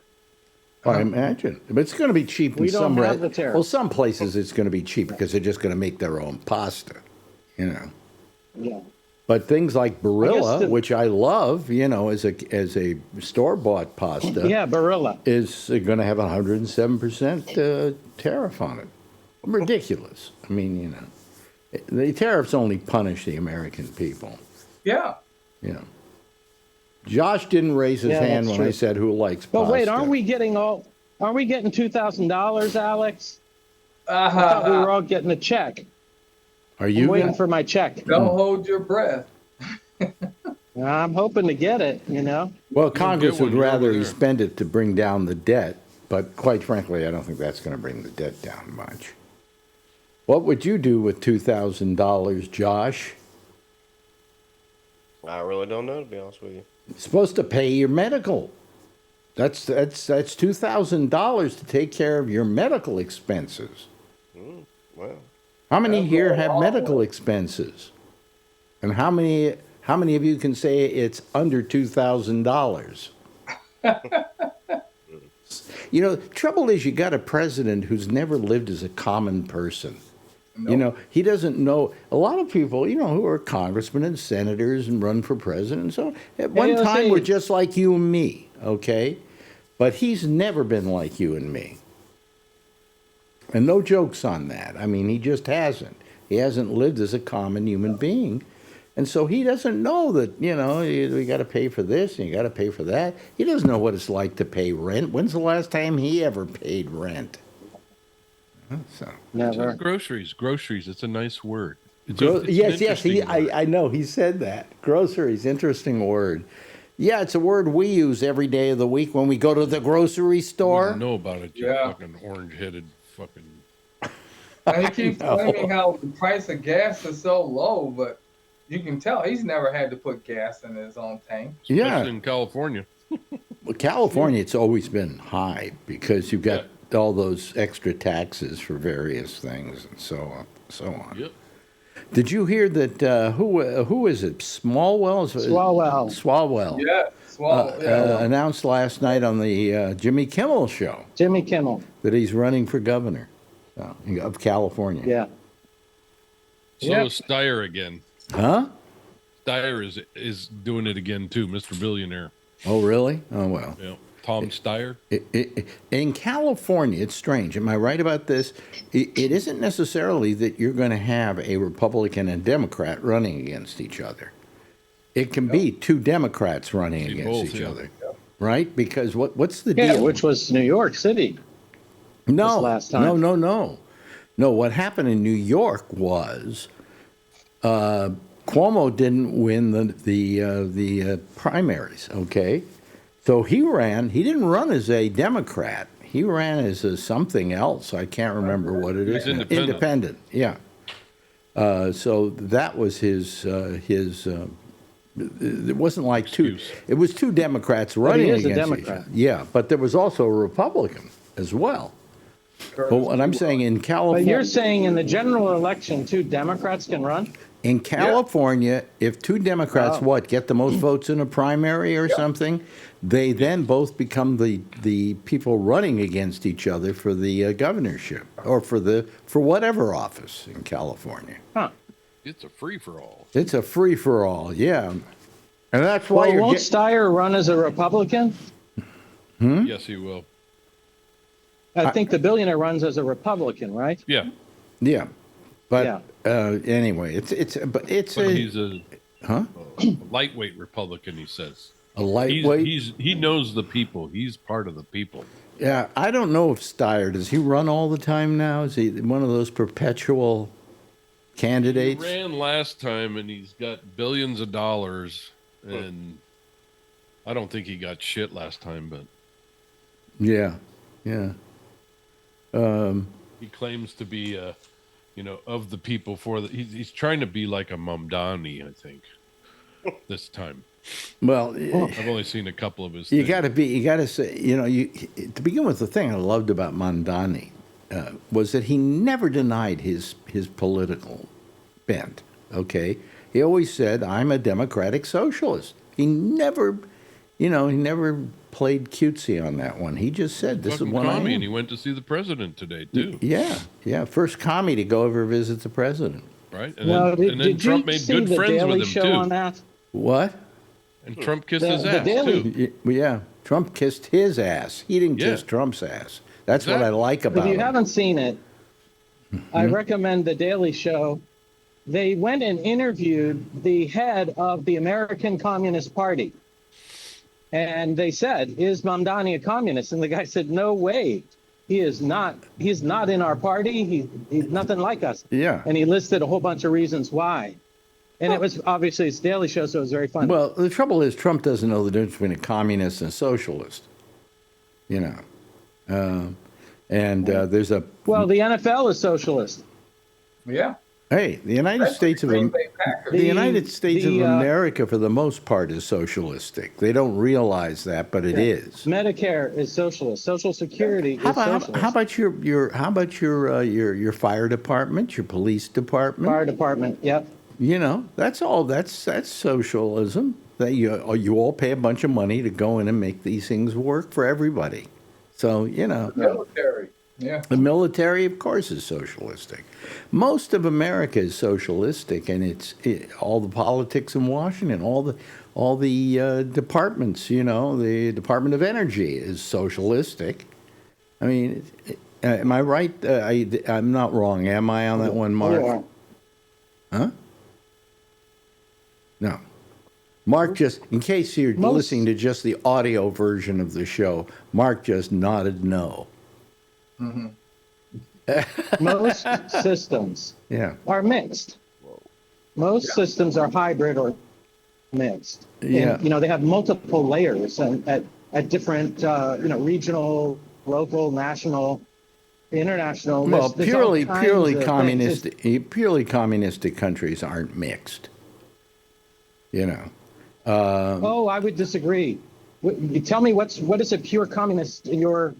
I imagine, but it's going to be cheap in some.
We don't have the tariff.
Well, some places it's going to be cheap because they're just going to make their own pasta.
Yeah.
But things like Barilla, which I love, as a store-bought pasta.
Yeah, Barilla
is going to have 107% tariff on it. Ridiculous. I mean, the tariffs only punish the American people.
Yeah.
Josh didn't raise his hand when I said who likes pasta.
But wait, aren't we getting $2,000, Alex? I thought we were all getting a check.
Are you
I'm waiting for my check?
Don't hold your breath.
I'm hoping to get it,
Well, Congress would rather he spend it to bring down the debt, but quite frankly, I don't think that's going to bring the debt down much. What would you do with $2,000, Josh?
I really don't know, to be honest with you.
It's supposed to pay your medical. That's $2,000 to take care of your medical expenses.
Well,
how many here have medical expenses? And how many of you can say it's under $2,000? Trouble is you got a president who's never lived as a common person. Nope. He doesn't know. A lot of people, who are congressmen and senators and run for president, so at one time were just like you and me, okay? But he's never been like you and me. And no jokes on that. I mean, he just hasn't. He hasn't lived as a common human being. And so he doesn't know that, we got to pay for this and you got to pay for that. He doesn't know what it's like to pay rent. When's the last time he ever paid rent? So
Never.
Groceries. It's a nice word.
Yes. I know. He said that. Groceries, interesting word. Yeah, it's a word we use every day of the week when we go to the grocery store.
I don't know about it, you fucking orange-headed fucking...
And he keeps claiming how the price of gas is so low, but you can tell he's never had to put gas in his own tank.
Especially in California.
Well, California, it's always been high because you've got all those extra taxes for various things and so on.
Yep.
Did you hear that? Who is it? Swalwell.
Yeah, Swalwell.
Announced last night on the Jimmy Kimmel show.
Jimmy Kimmel.
That he's running for governor of California.
Yeah.
So is Steyer again.
Huh?
Steyer is doing it again too, Mr. Billionaire.
Oh, really? Oh, well.
Yeah. Tom Steyer.
In California, it's strange. Am I right about this? It isn't necessarily that you're going to have a Republican and Democrat running against each other. It can be two Democrats running against each other, right? Because what's the deal?
Which was New York City.
No,
last time.
No. What happened in New York was Cuomo didn't win the primaries. Okay. So he didn't run as a Democrat. He ran as a something else. I can't remember what it is. Independent, yeah. So that was his it wasn't like it was two Democrats running against each other. Yeah, but there was also a Republican as well. But what I'm saying in California...
But you're saying in the general election, two Democrats can run?
In California, if two Democrats, get the most votes in a primary or something, they then both become the people running against each other for the governorship or for whatever office in California.
Huh.
It's a free-for-all.
It's a free-for-all, yeah. And that's why
won't Steyer run as a Republican?
Yes, he will.
I think the billionaire runs as a Republican, right?
Yeah.
Yeah. But anyway, he's
a lightweight Republican, he says.
A lightweight?
He knows the people. He's part of the people.
Yeah, I don't know if Steyer, does he run all the time now? Is he one of those perpetual candidates?
He ran last time, and he's got billions of dollars, and I don't think he got shit last time, but...
Yeah.
He claims to be, of the people he's trying to be like a Mamdani, I think, this time.
Well,
I've only seen a couple of his
you
things.
got to say, to begin with, the thing I loved about Mamdani was that he never denied his political bent, okay? He always said, I'm a democratic socialist. He never played cutesy on that one. He just said, this is what I am.
And he went to see the president today, too.
Yeah. First commie to go over visit the president.
Right? And then Trump made good friends with him, too.
On that?
What?
And Trump kissed his ass, too.
Yeah, Trump kissed his ass. He didn't kiss Trump's ass. That's what I like about
it. If you
him.
haven't seen it, I recommend The Daily Show. They went and interviewed the head of the American Communist Party. And they said, is Mamdani a communist? And the guy said, no way. He is not. He's not in our party. He's nothing like us.
Yeah.
And he listed a whole bunch of reasons why. And it was obviously it's Daily Show, so it was very funny.
Well, the trouble is Trump doesn't know the difference between a communist and a socialist. There's a...
Well, the NFL is socialist.
Yeah.
Hey, the United States of America, for the most part, is socialistic. They don't realize that, but it is.
Medicare is socialist. Social Security is socialist.
How about your fire department, your police department?
Fire department, yep.
That's all. That's socialism. That you all pay a bunch of money to go in and make these things work for everybody. So
military. Yeah.
The military, of course, is socialistic. Most of America is socialistic, and all the politics in Washington, all the departments. The Department of Energy is socialistic. I mean, am I right? I'm not wrong, am I on that one, Mark?
Yeah.
Huh? No. Mark just, in case you're listening to just the audio version of the show, Mark just nodded no.
Mm-hmm.
Most systems are mixed. Most systems are hybrid or mixed.
Yeah.
And, they have multiple layers and at different, regional, local, national, international.
Well,
There's all kinds
purely
of
communistic countries aren't mixed.
I would disagree. Tell me what is a pure communist in your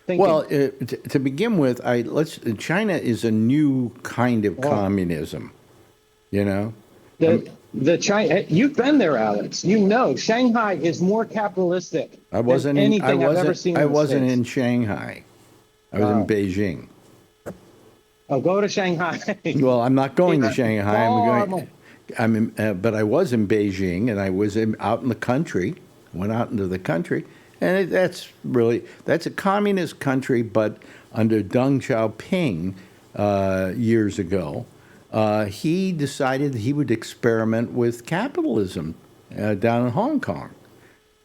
thinking?
Well, to begin with, China is a new kind of communism.
The China, you've been there, Alex. Shanghai is more capitalistic than anything I've ever seen.
I wasn't in Shanghai. I was in Beijing.
Oh, go to Shanghai.
Well, I'm not going to Shanghai. But I was in Beijing, and I was out in the country. Went out into the country, and that's a communist country, but under Deng Xiaoping years ago, he decided that he would experiment with capitalism down in Hong Kong,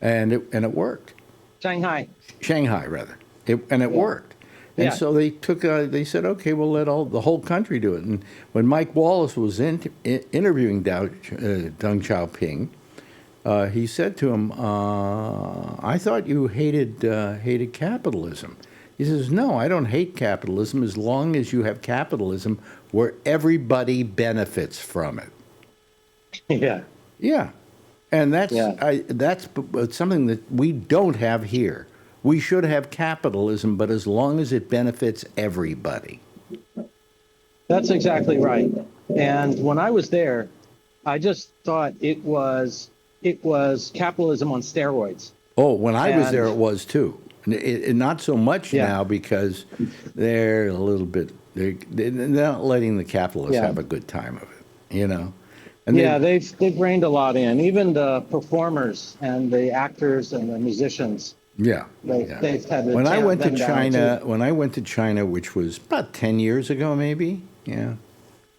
and it worked.
Shanghai,
rather, it worked. And so they said, okay, we'll let the whole country do it. And when Mike Wallace was interviewing Deng Xiaoping, he said to him, I thought you hated capitalism. He says, no, I don't hate capitalism as long as you have capitalism where everybody benefits from it.
Yeah.
Yeah. And that's something that we don't have here. We should have capitalism, but as long as it benefits everybody.
That's exactly right. And when I was there, I just thought it was capitalism on steroids.
Oh, when I was there, it was too. Not so much now because they're a little bit. They're not letting the capitalists have a good time of it. And
they've reined a lot in. Even the performers and the actors and the musicians.
Yeah.
They've had to
when I went to
China,
which was about 10 years ago, maybe. Yeah,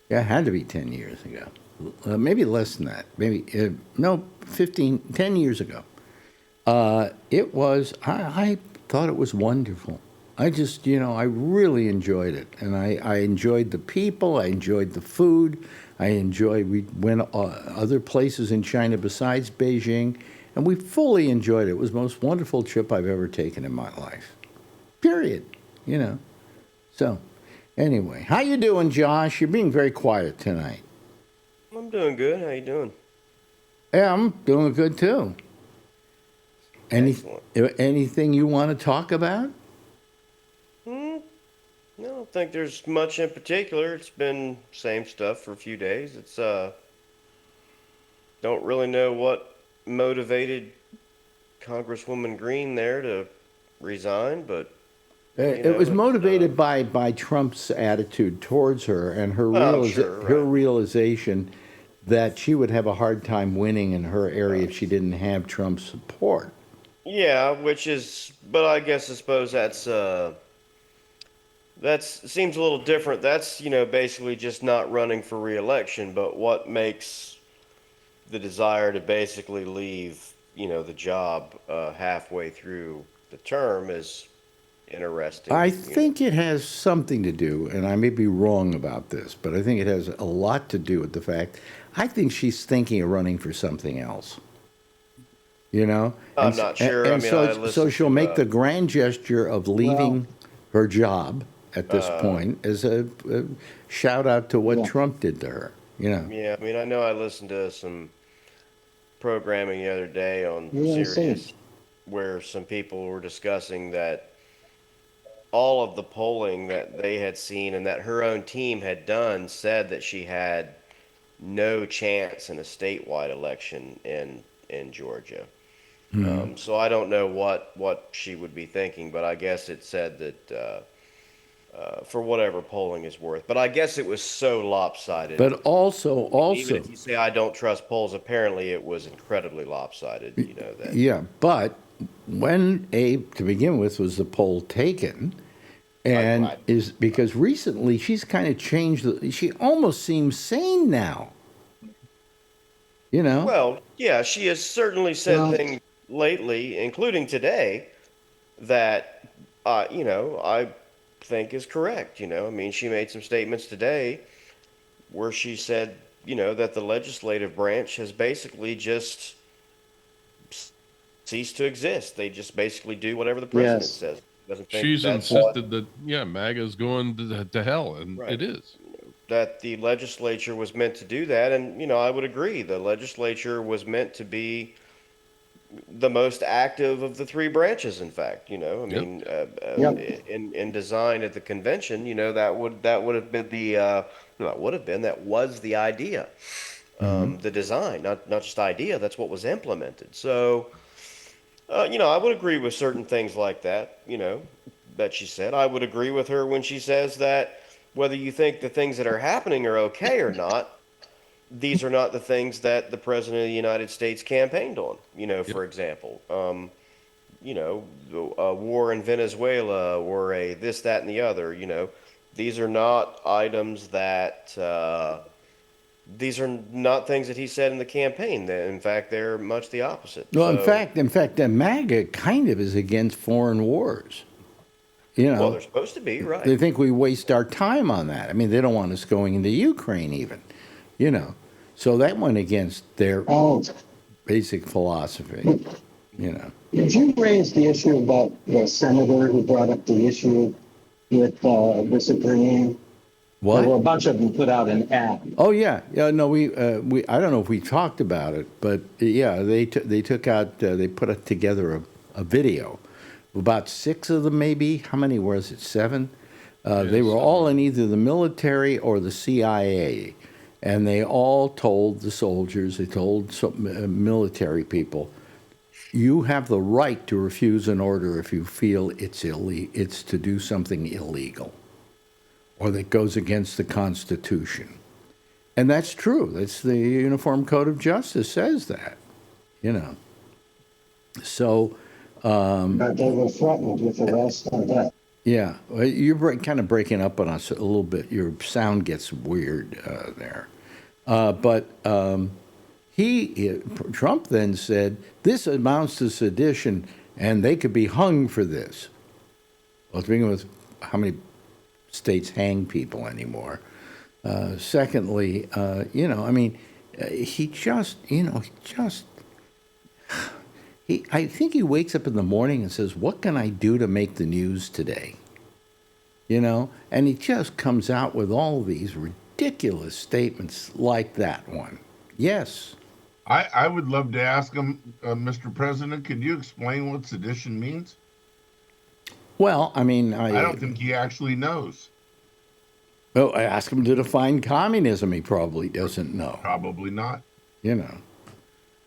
it had to be 10 years ago. Maybe less than that. Maybe 10 years ago. It was. I thought it was wonderful. I just, I really enjoyed it, and I enjoyed the people. I enjoyed the food. We went other places in China besides Beijing. And we fully enjoyed it. It was the most wonderful trip I've ever taken in my life. Period. So, anyway, how you doing, Josh? You're being very quiet tonight.
I'm doing good. How you doing?
Yeah, I'm doing good too. Anything you want to talk about?
No, I don't think there's much in particular. It's been same stuff for a few days. It's don't really know what motivated Congresswoman Green there to resign, but
it was motivated by Trump's attitude towards her and her her realization that she would have a hard time winning in her area if she didn't have Trump's support.
Yeah, but I suppose that's seems a little different. That's basically just not running for re-election, but what makes the desire to basically leave the job halfway through the term is interesting.
I think it has something to do, and I may be wrong about this, but I think it has a lot to do with the fact I think she's thinking of running for something else.
I'm not sure.
And so she'll make the grand gesture of leaving her job at this point as a shout out to what Trump did to her.
Yeah, I know I listened to some programming the other day on Sirius where some people were discussing that all of the polling that they had seen and that her own team had done said that she had no chance in a statewide election in Georgia. So I don't know what she would be thinking, but I guess it said that for whatever polling is worth. But I guess it was so lopsided.
But also,
even if you say I don't trust polls, apparently it was incredibly lopsided. You know that.
yeah. But when to begin with, was the poll taken? And
Right.
is because recently she's kind of changed. She almost seems sane now. You know.
Well, yeah, she has certainly said things lately, including today, that I think is correct. I mean, she made some statements today where she said, that the legislative branch has basically just ceased to exist. They just basically do whatever the president says. Doesn't think
She's
that's
insisted that MAGA's going to hell, and
Right.
it is.
That the legislature was meant to do that, and I would agree. The legislature was meant to be the most active of the three branches. In fact, I mean, in design at the convention, that would have been that was the idea, the design, not just idea. That's what was implemented. So. I would agree with certain things like that, that she said. I would agree with her when she says that whether you think the things that are happening are okay or not, these are not the things that the President of the United States campaigned on, for example. A war in Venezuela or a this, that, and the other, these are not items that... these are not things that he said in the campaign. In fact, they're much the opposite.
Well, in fact, MAGA kind of is against foreign wars.
Well, they're supposed to be, right?
They think we waste our time on that. I mean, they don't want us going into Ukraine even, So that went against their basic philosophy,
Did you raise the issue about the senator who brought up the issue with disagreeing?
What?
There were a bunch of them put out an ad.
Oh yeah. No, we I don't know if we talked about it, but yeah, they took out they put together a video, about 6 of them maybe. How many was it? 7. They were all in either the military or the CIA, and they all told the soldiers, they told some military people, you have the right to refuse an order if you feel it's to do something illegal, or that goes against the Constitution. And that's true. That's the Uniform Code of Justice says that, So...
But they were threatened with arrest and death.
Yeah. Well, you're kind of breaking up on us a little bit. Your sound gets weird there. But Trump then said, this amounts to sedition, and they could be hung for this. Well, to begin with, how many states hang people anymore. Secondly, I mean, I think he wakes up in the morning and says, what can I do to make the news today? And he just comes out with all these ridiculous statements like that one. Yes.
I would love to ask him, Mr. President, could you explain what sedition means?
Well, I mean,
I don't think he actually knows.
Well, I asked him to define communism. He probably doesn't know.
Probably not.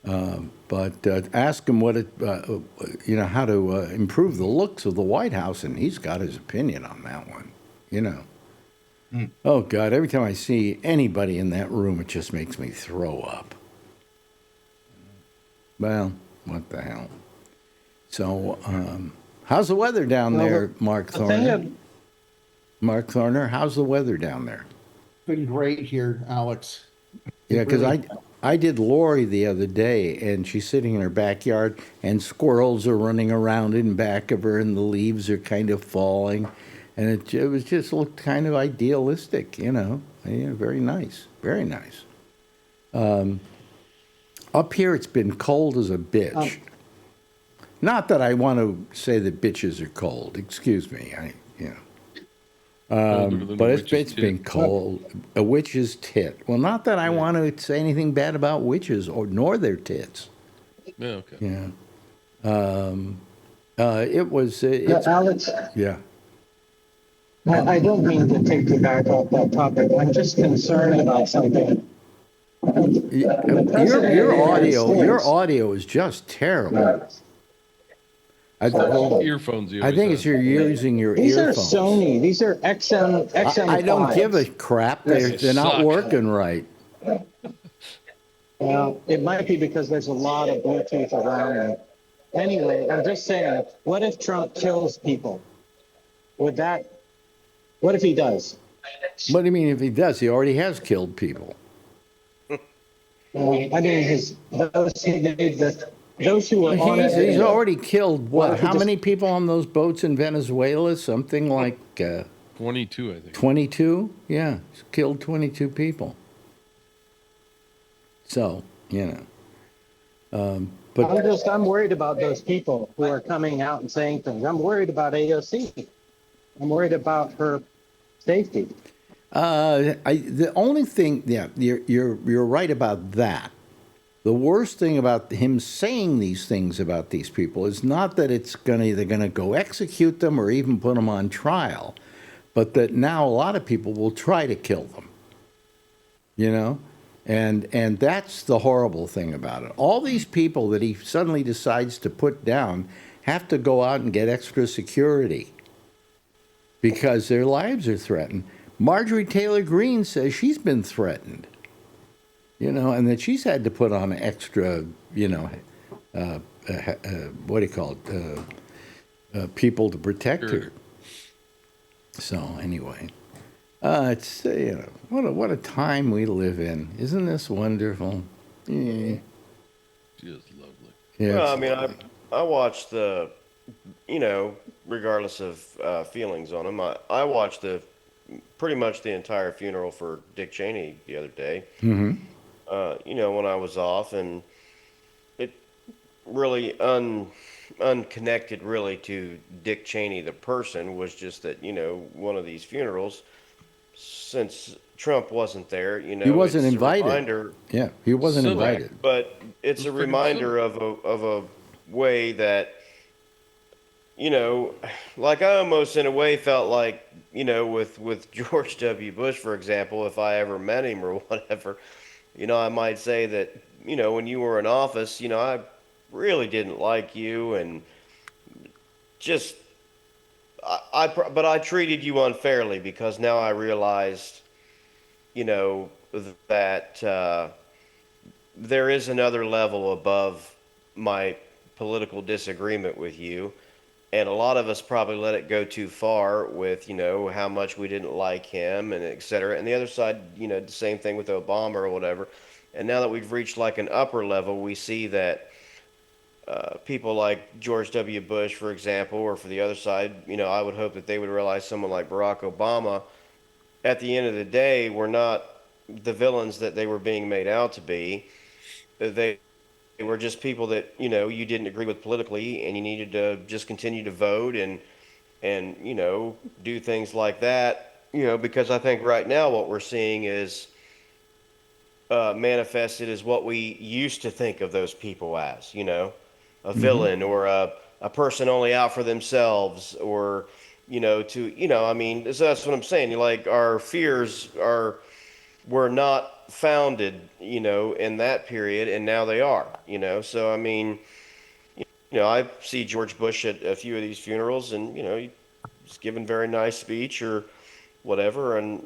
But ask him what how to improve the looks of the White House, and he's got his opinion on that one. Oh God! Every time I see anybody in that room, it just makes me throw up. Well, what the hell? So, how's the weather down there, Mark Thorner? Mark Thorner, how's the weather down there?
Been great here, Alex.
Yeah, because I did Lori the other day, and she's sitting in her backyard, and squirrels are running around in back of her, and the leaves are kind of falling, and it was just looked kind of idealistic, very nice, very nice. Up here, it's been cold as a bitch. Not that I want to say that bitches are cold. Excuse me, but it's been cold. A witch's tit. Well, not that I want to say anything bad about witches nor their tits.
Yeah. Okay.
Yeah. It was.
Alex.
Yeah.
I don't mean to take you back off that topic. I'm just concerned about something.
Your audio is just terrible.
Earphones.
I think it's you're using your
These
earphones.
are Sony. These are XM.
I don't give a crap. They're not
suck.
working right.
Well, it might be because there's a lot of Bluetooth around me. Anyway, I'm just saying, what if Trump kills people? What if he does?
What do you mean if he does? He already has killed people.
I mean, those who were on it.
He's already killed
What
what?
if he
How
just-
many people on those boats in Venezuela? Something like
22, I think.
22? Yeah, he's killed 22 people. So, but
I'm worried about those people who are coming out and saying things. I'm worried about AOC. I'm worried about her safety.
the only thing, yeah, you're right about that. The worst thing about him saying these things about these people is not that they're gonna go execute them or even put them on trial, but that now a lot of people will try to kill them. And that's the horrible thing about it. All these people that he suddenly decides to put down have to go out and get extra security because their lives are threatened. Marjorie Taylor Greene says she's been threatened, and that she's had to put on extra, what do you call it, people to protect her. So anyway, it's what a time we live in. Isn't this wonderful? Yeah.
Just lovely.
Yeah,
Well, I mean, I watched regardless of feelings on him, I watched pretty much the entire funeral for Dick Cheney the other day.
Mm-hmm.
When I was off, and it really unconnected really to Dick Cheney the person was just that one of these funerals, since Trump wasn't there,
he wasn't
it's
invited.
A reminder,
yeah, he wasn't invited.
but it's a reminder of a way that like I almost in a way felt like with George W. Bush, for example, if I ever met him or whatever. I might say that, when you were in office, I really didn't like you and just, but I treated you unfairly because now I realized, that there is another level above my political disagreement with you. And a lot of us probably let it go too far with, how much we didn't like him and et cetera. And the other side, the same thing with Obama or whatever. And now that we've reached like an upper level, we see that people like George W. Bush, for example, or for the other side, I would hope that they would realize someone like Barack Obama, at the end of the day, were not the villains that they were being made out to be. They were just people that, you didn't agree with politically, and you needed to just continue to vote and do things like that, because I think right now what we're seeing is manifested as what we used to think of those people as, a villain or a person only out for themselves or, I mean, so that's what I'm saying. Like our fears were not founded, in that period, and now they are, So I mean, I see George Bush at a few of these funerals, and he's giving very nice speech or whatever, and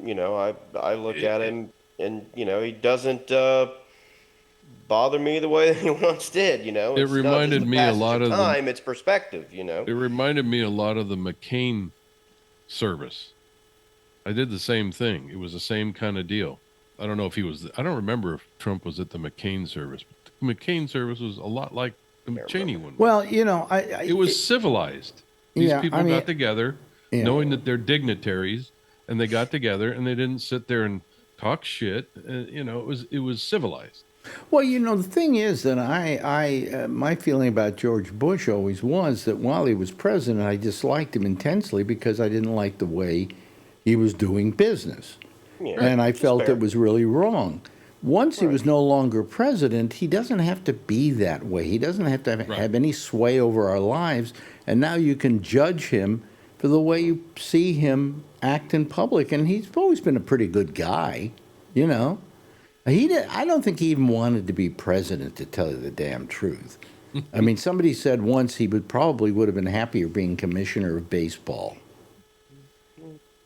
I look at him, and he doesn't bother me the way that he once did.
It reminded me a lot of
time. It's perspective.
It reminded me a lot of the McCain service. I did the same thing. It was the same kind of deal. I don't know if I don't remember if Trump was at the McCain service, but the McCain service was a lot like the Cheney one.
Well,
it was civilized. These people got together, knowing that they're dignitaries, and they got together and they didn't sit there and talk shit. It was civilized.
Well, the thing is that my feeling about George Bush always was that while he was president, I disliked him intensely because I didn't like the way he was doing business. Yeah, and I felt it was really wrong. Once he was no longer president, he doesn't have to be that way. He doesn't have to have any sway over our lives. And now you can judge him for the way you see him act in public. And he's always been a pretty good guy, I don't think he even wanted to be president, to tell you the damn truth. I mean, somebody said once he probably would have been happier being commissioner of baseball.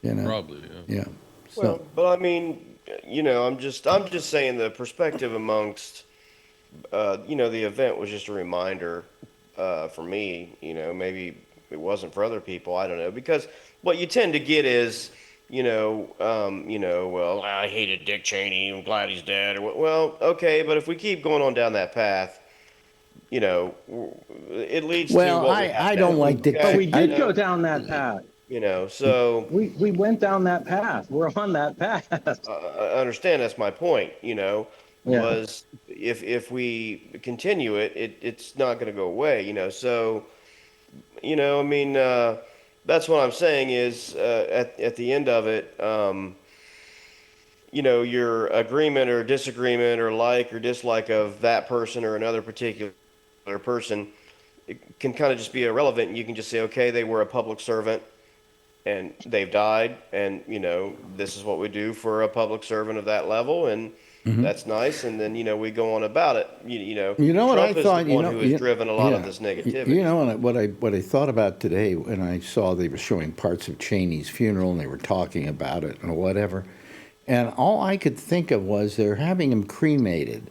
You know,
Probably, yeah.
yeah.
Well, but I mean, I'm just saying the perspective amongst, the event was just a reminder for me. Maybe it wasn't for other people. I don't know, because what you tend to get is, well, I hated Dick Cheney. I'm glad he's dead. Or well, okay, but if we keep going on down that path, it leads to
well,
what we have
I
now.
don't like Dick.
But we
I-
did go down that path.
So
We went down that path. We're on that path.
I understand, that's my point.
Yeah.
Was if we continue it's not going to go away. So I mean, that's what I'm saying is at the end of it, your agreement or disagreement or like or dislike of that person or another particular person, it can kind of just be irrelevant, and you can just say, okay, they were a public servant and they've died, and this is what we do for a public servant of that level, and that's nice, and then we go on about it.
what
Trump
I
is
thought.
the one who has driven a lot of this negativity.
What I thought about today when I saw they were showing parts of Cheney's funeral and they were talking about it and whatever, and all I could think of was they're having him cremated.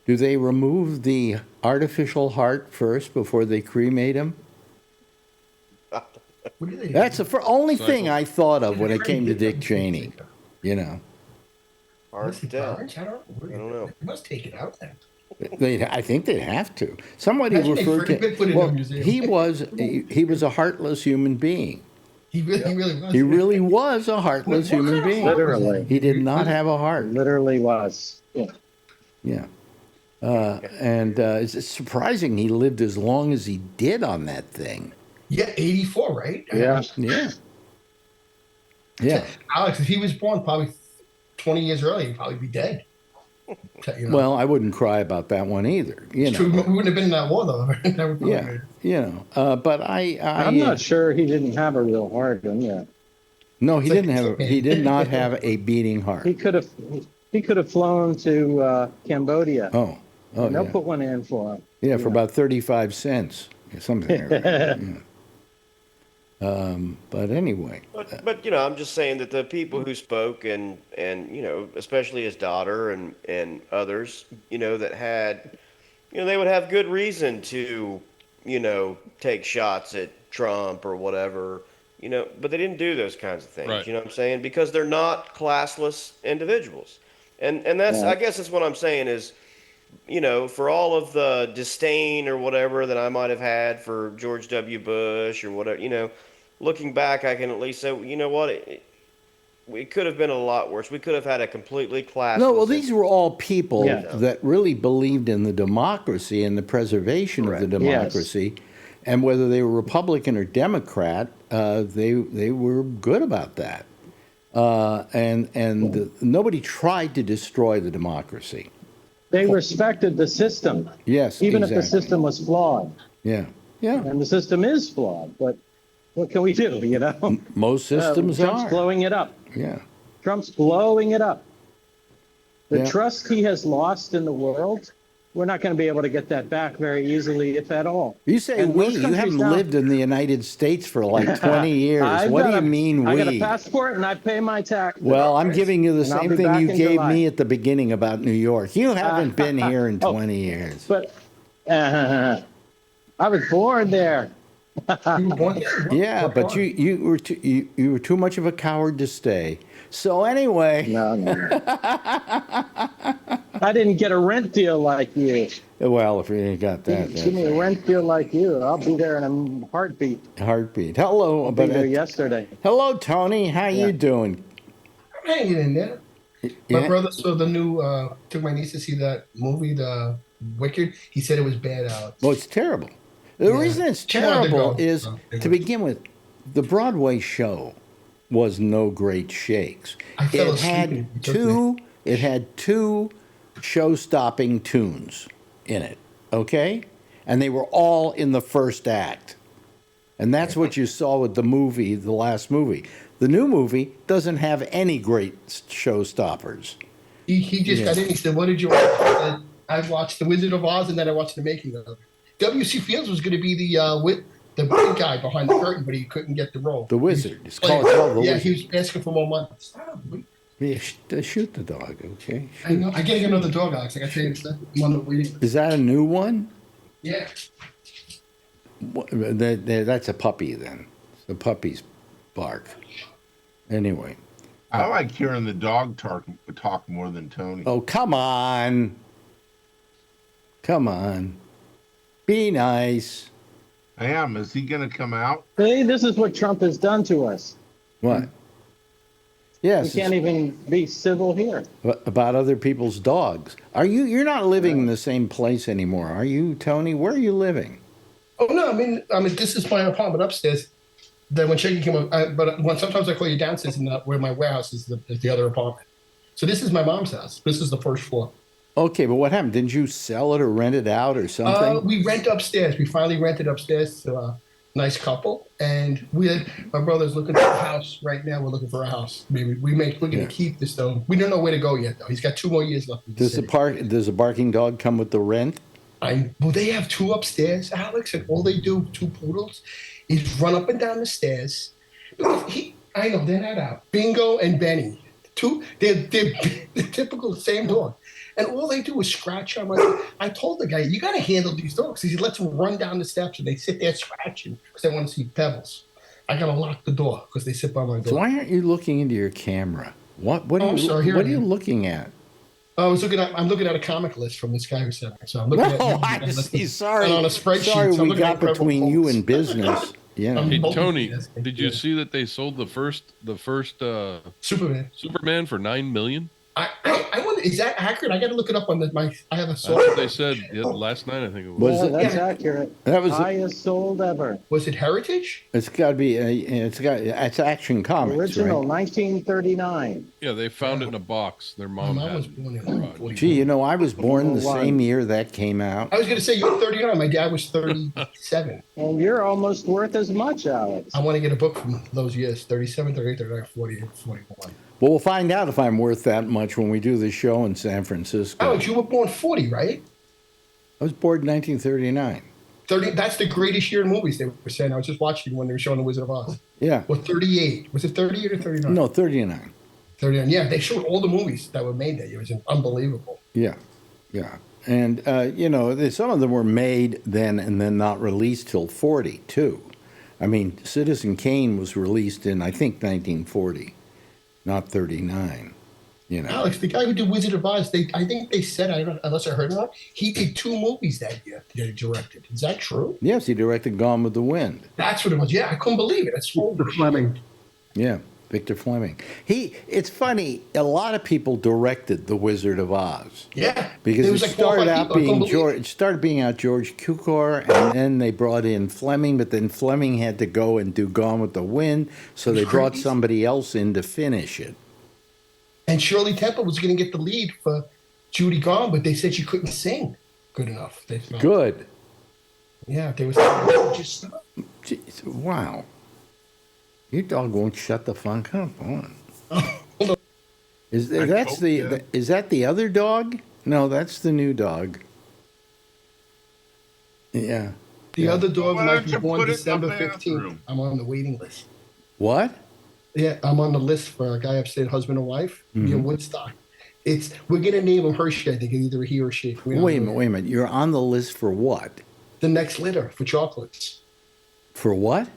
Do they remove the artificial heart first before they cremate him? That's the only thing I thought of when it came to Dick Cheney.
Heart death.
I don't know. They must take it out then.
I think they'd have to. Somebody
Imagine they
referred
put it
to.
in a
Well,
museum.
he was a heartless human being.
He really was.
He really was a heartless
What
human
kind of
being.
heart was
Literally.
He did not have a heart.
Literally was. Yeah.
Yeah. And it's surprising he lived as long as he did on that thing.
Yeah, 84, right?
Yeah.
Yeah. Yeah.
Alex, if he was born probably 20 years earlier, he'd probably be dead.
Well, I wouldn't cry about that one either.
It's true. We wouldn't have been in that war, though. That would
Yeah. But
I'm not sure he didn't have a real heart in yet.
No, he didn't have. He did not have a beating heart.
He could have flown to Cambodia.
Oh,
They'll
yeah.
put one in for him.
Yeah, for about 35 cents, something like that. Yeah. But anyway.
But I'm just saying that the people who spoke and especially his daughter and others, that had, they would have good reason to, take shots at Trump or whatever, but they didn't do those kinds of things.
Right.
You know what I'm saying? Because they're not classless individuals. And that's, I guess that's what I'm saying is, for all of the disdain or whatever that I might have had for George W. Bush or whatever, looking back, I can at least say, you know what, it could have been a lot worse. We could have had a completely classless.
No, well, these were all people
Yeah.
that really believed in the democracy and the preservation of the democracy. Yes. And whether they were Republican or Democrat, they were good about that. Nobody tried to destroy the democracy.
They respected the system.
Yes,
even
exactly.
if the system was flawed.
Yeah, yeah.
And the system is flawed, but what can we do?
Most systems
Trump's
are
blowing it up.
Yeah.
Trump's blowing it up. The
Yeah.
trust he has lost in the world, we're not going to be able to get that back very easily, if at all.
You say
And
we.
most
You
countries
haven't
now-
lived in the United States for like 20 years.
I've
What
got
do you
a-
mean we?
I got a passport and I pay my tax.
Well, I'm giving you the
And I'll
same
be
thing
back
you
in
gave
July.
me at the beginning about New York. You haven't been here in 20 years.
But I was born there.
Yeah, but you were too much of a coward to stay. So anyway.
No. I didn't get a rent deal like you.
Well, if you ain't got that,
Give me a rent deal like you. I'll be there in a heartbeat.
Heartbeat. Hello,
I'll be there yesterday.
Hello, Tony. How you doing?
I'm hanging in there.
Yeah.
My brother saw the new, took my niece to see that movie, the Wicked. He said it was bad, Alex.
Well, it's terrible. The reason it's
She wanted to
terrible
go.
is, to begin with, the Broadway show was no great shakes.
I fell
It
asleep
had
and it took
two show-stopping tunes in it, okay? And they were all in the first act. And that's what you saw with the movie, the last movie. The new movie doesn't have any great showstoppers.
He just got in. He said, "What did you watch?" I said, "I watched The Wizard of Oz, and then I watched the making of it." W.C. Fields was going to be the big guy behind the curtain, but he couldn't get the role.
The Wizard. It's called the
Yeah,
Wizard.
he was asking for more money.
Yeah, shoot the dog, okay?
I know. I gotta get another dog, Alex. I gotta tell you this. I'm on the waiting.
Is that a new one?
Yeah.
That's a puppy then. The puppies bark. Anyway.
I like hearing the dog talk more than Tony.
Oh, come on. Come on. Be nice.
I am. Is he going to come out?
See, this is what Trump has done to us.
What? Yes.
We can't even be civil here.
About other people's dogs. You're not living in the same place anymore, are you, Tony? Where are you living?
Oh no, I mean, this is my apartment upstairs. Then when Shaggy came up, sometimes I call you downstairs, and where my warehouse is the other apartment. So this is my mom's house. This is the first floor.
Okay, but what happened? Didn't you sell it or rent it out or something?
We rent upstairs. We finally rented upstairs to a nice couple, and my brother's looking for a house right now. We're looking for a house. Maybe we're going to keep this though. We don't know where to go yet though. He's got 2 more years left.
Does a barking dog come with the rent?
Well, they have 2 upstairs, Alex, and all they do, 2 poodles, is run up and down the stairs. I know they're not out. Bingo and Benny, they're typical same dog, and all they do is scratch on my. I told the guy, you got to handle these dogs. He lets them run down the steps, and they sit there scratching because they want to see pebbles. I got to lock the door because they sit by my door.
So why aren't you looking into your camera? What are you looking at?
I'm looking at a comic list from this guy who sent me. So I'm looking
I see. Sorry.
And on a spreadsheet.
Sorry,
so
we got between you and business. Yeah.
Hey, Tony, did you see that they sold the first Superman for $9 million?
I wonder, is that accurate? I got to look it up on I have a source.
That's what they said last night, I think it was.
That's accurate.
That was
highest sold ever.
Was it Heritage?
It's got to be. It's Action Comics.
Original,
right?
1939.
Yeah, they found it in a box. Their mom had
was
it.
born in
Gee, I was born the same year that came out.
I was going to say you were 39. My dad was 37.
And you're almost worth as much, Alex.
I want to get a book from those years: 37, 38, 39, 40, 41.
Well, we'll find out if I'm worth that much when we do the show in San Francisco.
Alex, you were born 40, right?
I was born in 1939.
30. That's the greatest year in movies, they were saying. I was just watching when they were showing The Wizard of Oz.
Yeah.
Well, 38. Was it 38 or 39?
No, 39.
39. Yeah, they showed all the movies that were made that year. It was unbelievable.
Yeah. Yeah. And, some of them were made then and then not released till 40, too. I mean, Citizen Kane was released in, I think, 1940. Not 39,
Alex, the guy who did Wizard of Oz, I think they said, unless I heard wrong, he did 2 movies that year that he directed. Is that true?
Yes, he directed Gone with the Wind.
That's what it was. Yeah, I couldn't believe it. That's
Victor Fleming.
Yeah, Victor Fleming. It's funny, a lot of people directed The Wizard of Oz.
Yeah.
Because it started out being George Cukor, and then they brought in Fleming, but then Fleming had to go and do Gone with the Wind, so they brought somebody else in to finish it.
And Shirley Temple was going to get the lead for Judy Garland, but they said she couldn't sing good enough.
Good.
Yeah, they was just stop.
Jeez, wow. Your dog won't shut the fuck up. Is that the other dog? No, that's the new dog. Yeah.
The other dog might be born December 15th. I'm on the waiting list.
What?
Yeah, I'm on the list for a guy upstate, husband and wife, near Woodstock. We're gonna name him Hershey. I think either he or she.
Wait a minute. You're on the list for what?
The next litter for chocolates.
For what?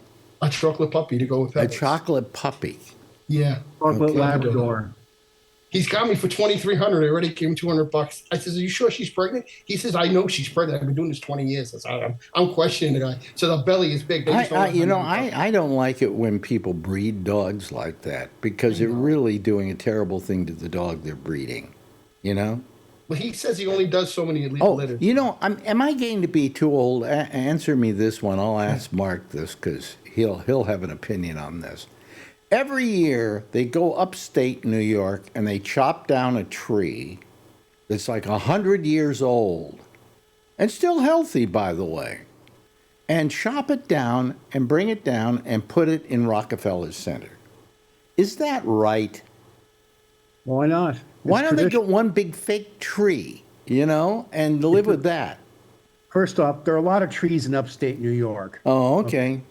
A chocolate puppy to go with that.
A chocolate puppy.
Yeah.
Chocolate Labrador.
He's got me for $2,300. I already gave him $200. I says, "Are you sure she's pregnant?" He says, "I know she's pregnant. I've been doing this 20 years." I'm questioning the guy. So the belly is big.
I don't like it when people breed dogs like that because they're really doing a terrible thing to the dog they're breeding.
Well, he says he only does so many illegal litters.
Am I going to be too old? Answer me this one. I'll ask Mark this because he'll have an opinion on this. Every year, they go upstate New York and they chop down a tree that's like 100 years old and still healthy, by the way, and chop it down and bring it down and put it in Rockefeller Center. Is that right?
Why not?
Why don't they get one big fake tree, and live with that?
First off, there are a lot of trees in upstate New York.
Oh, okay.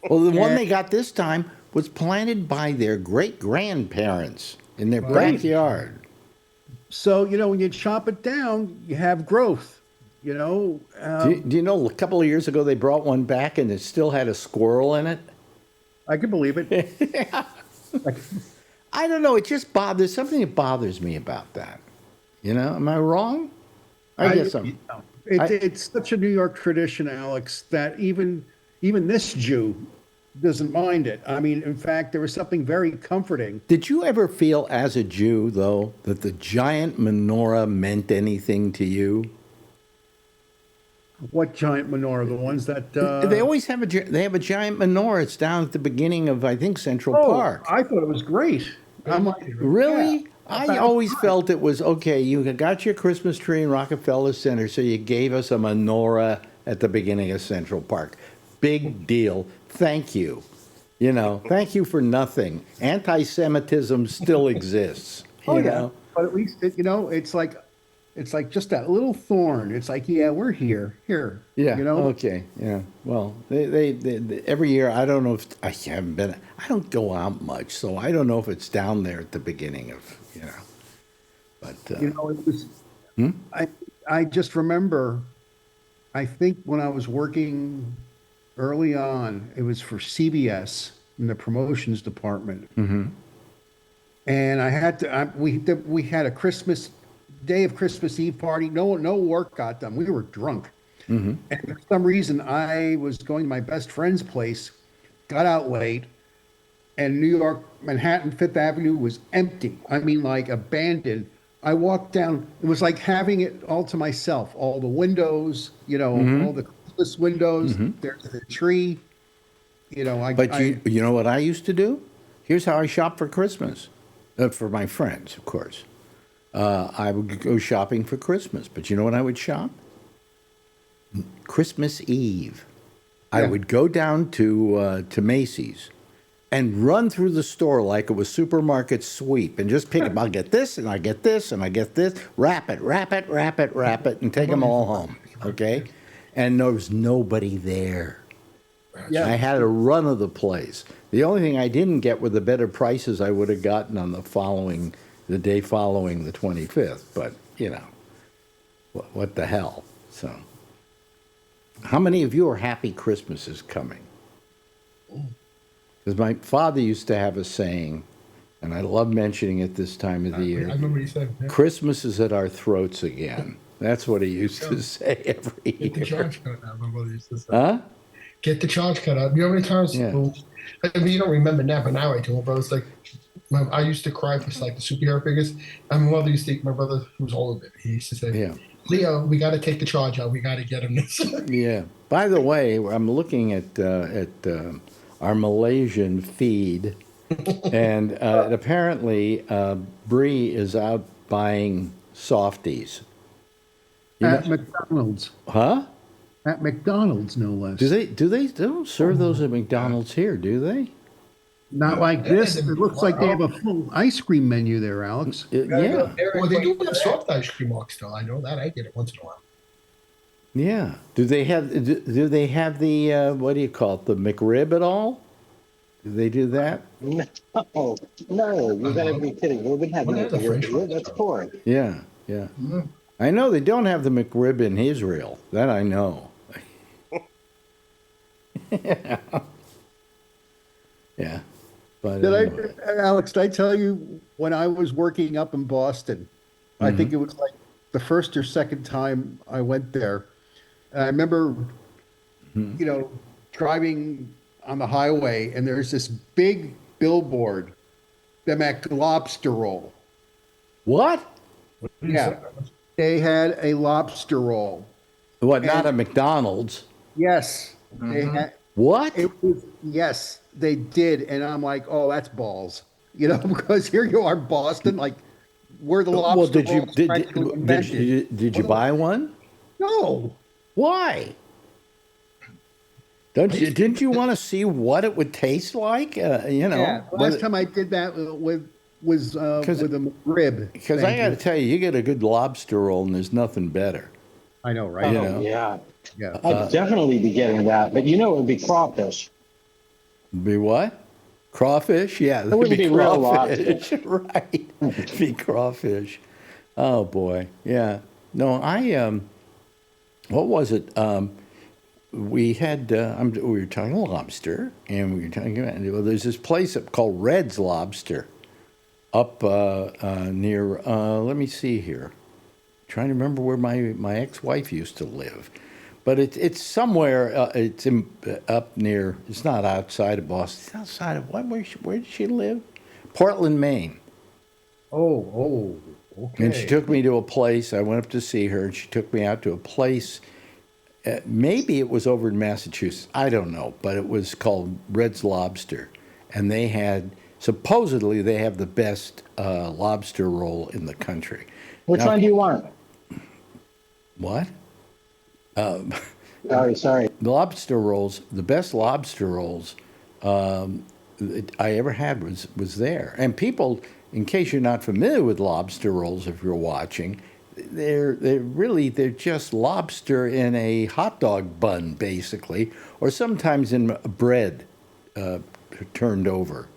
Well, the one they got this time was planted by their great-grandparents in their backyard.
So, when you chop it down, you have growth,
Do you know, a couple of years ago, they brought one back and it still had a squirrel in it?
I can believe it.
I don't know. It just bothers, something that bothers me about that. Am I wrong? I guess I'm.
It's such a New York tradition, Alex, that even this Jew doesn't mind it. I mean, in fact, there was something very comforting.
Did you ever feel as a Jew, though, that the giant menorah meant anything to you?
What giant menorah? The ones that
they always have they have a giant menorah. It's down at the beginning of, I think, Central Park.
I thought it was great. I'm like,
really?
Yeah.
I always felt it was okay. You got your Christmas tree in Rockefeller Center, so you gave us a menorah at the beginning of Central Park. Big deal. Thank you. Thank you for nothing. Anti-Semitism still exists. You know?
But at least it's like just that little thorn. It's like, yeah, we're here.
Yeah. Okay. Yeah. Well, they every year. I don't know if I haven't been. I don't go out much, so I don't know if it's down there at the beginning of. But
it was. I just remember. I think when I was working early on, it was for CBS in the promotions department, and I had to. We had a day of Christmas Eve party. No work got done. We were drunk, and for some reason I was going to my best friend's place, got out late, and New York, Manhattan, Fifth Avenue was empty. I mean, like abandoned. I walked down. It was like having it all to myself. All the windows, all the Christmas windows. There's the tree. You know
what I used to do? Here's how I shop for Christmas, for my friends, of course. I would go shopping for Christmas, but you know what I would shop? Christmas Eve. I would go down to Macy's and run through the store like it was supermarket sweep and just pick up. I'll get this, and I get this, and I get this. Wrap it, and take them all home. Okay? And there was nobody there. Yeah. I had a run of the place. The only thing I didn't get were the better prices I would have gotten on the day following the 25th. But, what the hell? So, how many of you are happy Christmas is coming? Because my father used to have a saying, and I love mentioning it this time of the year.
I remember he said,
Christmas is at our throats again. That's what he used to say every year.
Get the charge cut out, my brother used to say.
Huh?
Get the charge cut out. You know how many times?
Yeah.
I mean, you don't remember now, but now I do. My brother's like, I used to cry for like the superhero figures. And my mother used to, my brother, who was older than me, he used to say, Leo, we got to take the charge out. We got to get him this.
Yeah. By the way, I'm looking at our Malaysian feed, and apparently Bree is out buying softies.
At McDonald's.
Huh?
At McDonald's, no less.
They don't serve those at McDonald's here, do they?
Not like this. It looks like they have a full ice cream menu there, Alex.
Yeah.
Well, they do have soft ice cream marks still. I know that. I get it once in a while.
Yeah. Do they have the what do you call it, the McRib at all? Do they do that?
No, you gotta be kidding. We wouldn't have McRib. That's pork.
Yeah. I know they don't have the McRib in Israel. That I know. Yeah. But
Alex, did I tell you when I was working up in Boston? I think it was like the first or second time I went there. And I remember, driving on the highway, and there's this big billboard, the McLobster roll.
What?
Yeah, they had a lobster roll.
What? Not a McDonald's?
Yes, they had.
What?
Yes, they did, and I'm like, oh, that's balls, because here you are, Boston, like where the lobster.
Well, did you buy one?
No.
Why? Didn't you want to see what it would taste like?
Yeah. Last time I did that was with a rib.
Because I got to tell you, you get a good lobster roll, and there's nothing better.
I know, right?
You know?
Yeah.
Yeah.
I'd definitely be getting that. But it would be crawfish.
Be what? Crawfish? Yeah,
It wouldn't be real
crawfish. Right. Be crawfish. Oh boy. Yeah. No, what was it? We had we were talking lobster, and we were talking about, well, there's this place called Red's Lobster up near let me see here. Trying to remember where my ex-wife used to live. But it's somewhere. It's up near. It's not outside of Boston. It's outside of what? Where did she live? Portland, Maine.
Oh, okay.
And she took me to a place. I went up to see her, and she took me out to a place. Maybe it was over in Massachusetts. I don't know, but it was called Red's Lobster, and supposedly they have the best lobster roll in the country.
Which one do you want?
What?
Sorry.
The lobster rolls, the best lobster rolls I ever had was there. And people, in case you're not familiar with lobster rolls, if you're watching, they're just lobster in a hot dog bun, basically, or sometimes in bread turned over.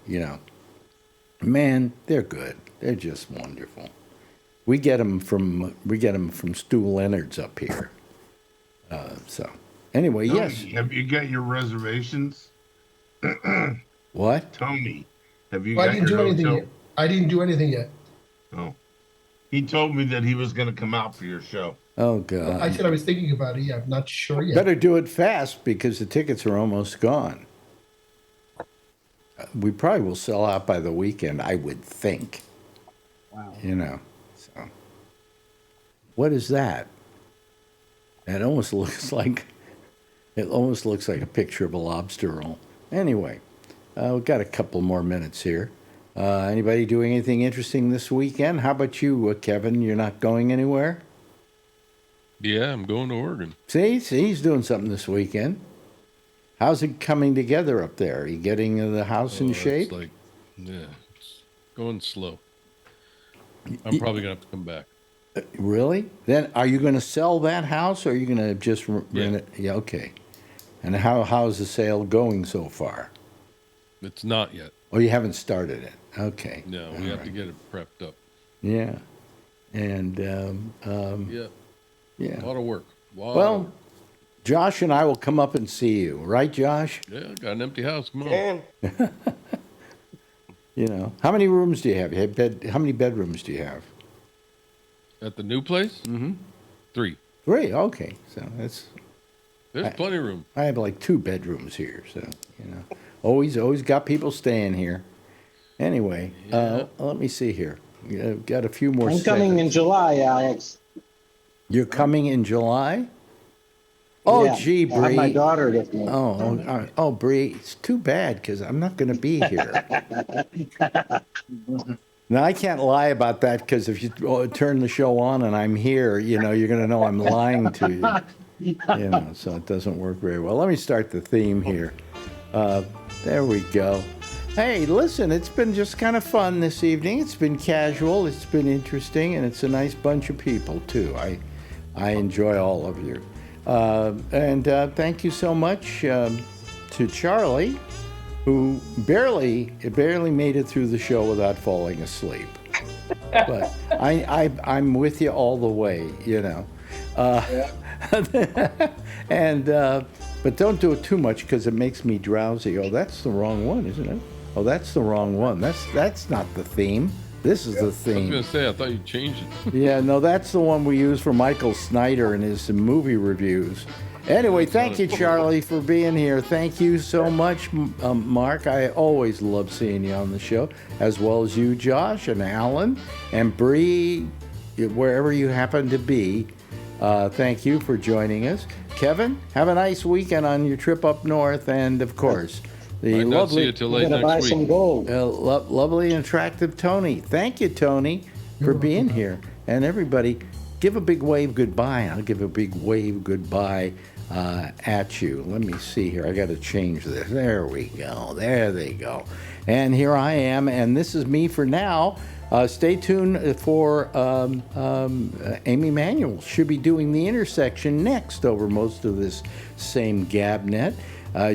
Man, they're good. They're just wonderful. We get them from Stu Leonard's up here. So, anyway,
Tony,
yes.
Have you got your reservations?
What?
Tony, have you
Well,
got your hotel?
I didn't do anything yet.
Oh. He told me that he was going to come out for your show.
Oh, God.
I said I was thinking about it. Yeah, I'm not sure yet.
Better do it fast because the tickets are almost gone. We probably will sell out by the weekend, I would think.
Wow.
So. What is that? It almost looks like a picture of a lobster roll. Anyway, we've got a couple more minutes here. Anybody doing anything interesting this weekend? How about you, Kevin? You're not going anywhere?
Yeah, I'm going to Oregon.
See, he's doing something this weekend. How's it coming together up there? Are you getting the house in shape?
It's going slow. I'm probably going to have to come back.
Really? Then are you going to sell that house, or are you going to just rent it? Yeah, okay. And how's the sale going so far?
It's not yet.
Oh, you haven't started it. Okay.
No, we have to get it prepped up.
Yeah. And
yeah. A lot of work.
Well, Josh and I will come up and see you, right, Josh?
Yeah, got an empty house. Come on.
How many rooms do you have? How many bedrooms do you have?
At the new place?
Mm-hmm.
3.
3, okay. So
there's plenty of room.
I have like 2 bedrooms here, so always got people staying here. Anyway, let me see here. I've got a few more.
I'm coming in July, Alex.
You're coming in July? Oh,
yeah.
gee, Bree.
I have my daughter with me.
Oh, Bree, it's too bad because I'm not going to be here. Now, I can't lie about that because if you turn the show on and I'm here, you're going to know I'm lying to you. So it doesn't work very well. Let me start the theme here. There we go. Hey, listen, it's been just kind of fun this evening. It's been casual, it's been interesting, and it's a nice bunch of people, too. I enjoy all of you. And thank you so much to Charlie, who barely made it through the show without falling asleep. But I'm with you all the way, And but don't do it too much because it makes me drowsy. Oh, that's the wrong one, isn't it? Oh, that's the wrong one. That's not the theme. This is the theme.
I was going to say, I thought you changed it.
Yeah, no, that's the one we use for Michael Snyder and his movie reviews. Anyway, thank you, Charlie, for being here. Thank you so much, Mark. I always love seeing you on the show, as well as you, Josh, and Alan, and Bree, wherever you happen to be. Thank you for joining us. Kevin, have a nice weekend on your trip up north, and, of course, the lovely,
see you till late next week.
Some gold.
Lovely and attractive Tony. Thank you, Tony, for being here. And everybody, give a big wave goodbye. I'll give a big wave goodbye at you. Let me see here. I got to change this. There we go. There they go. And here I am, and this is me for now. Stay tuned for Amy Manuel. Should be doing The Intersection next over most of this same Gabnet.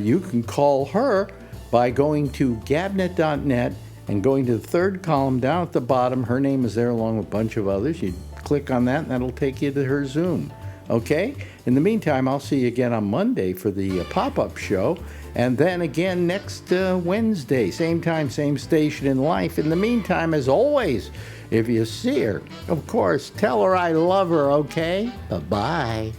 You can call her by going to gabnet.net and going to the third column down at the bottom. Her name is there along with a bunch of others. You click on that, and that'll take you to her Zoom. Okay? In the meantime, I'll see you again on Monday for the pop-up show, and then again next Wednesday, same time, same station in life. In the meantime, as always, if you see her, of course, tell her I love her, okay? Bye-bye.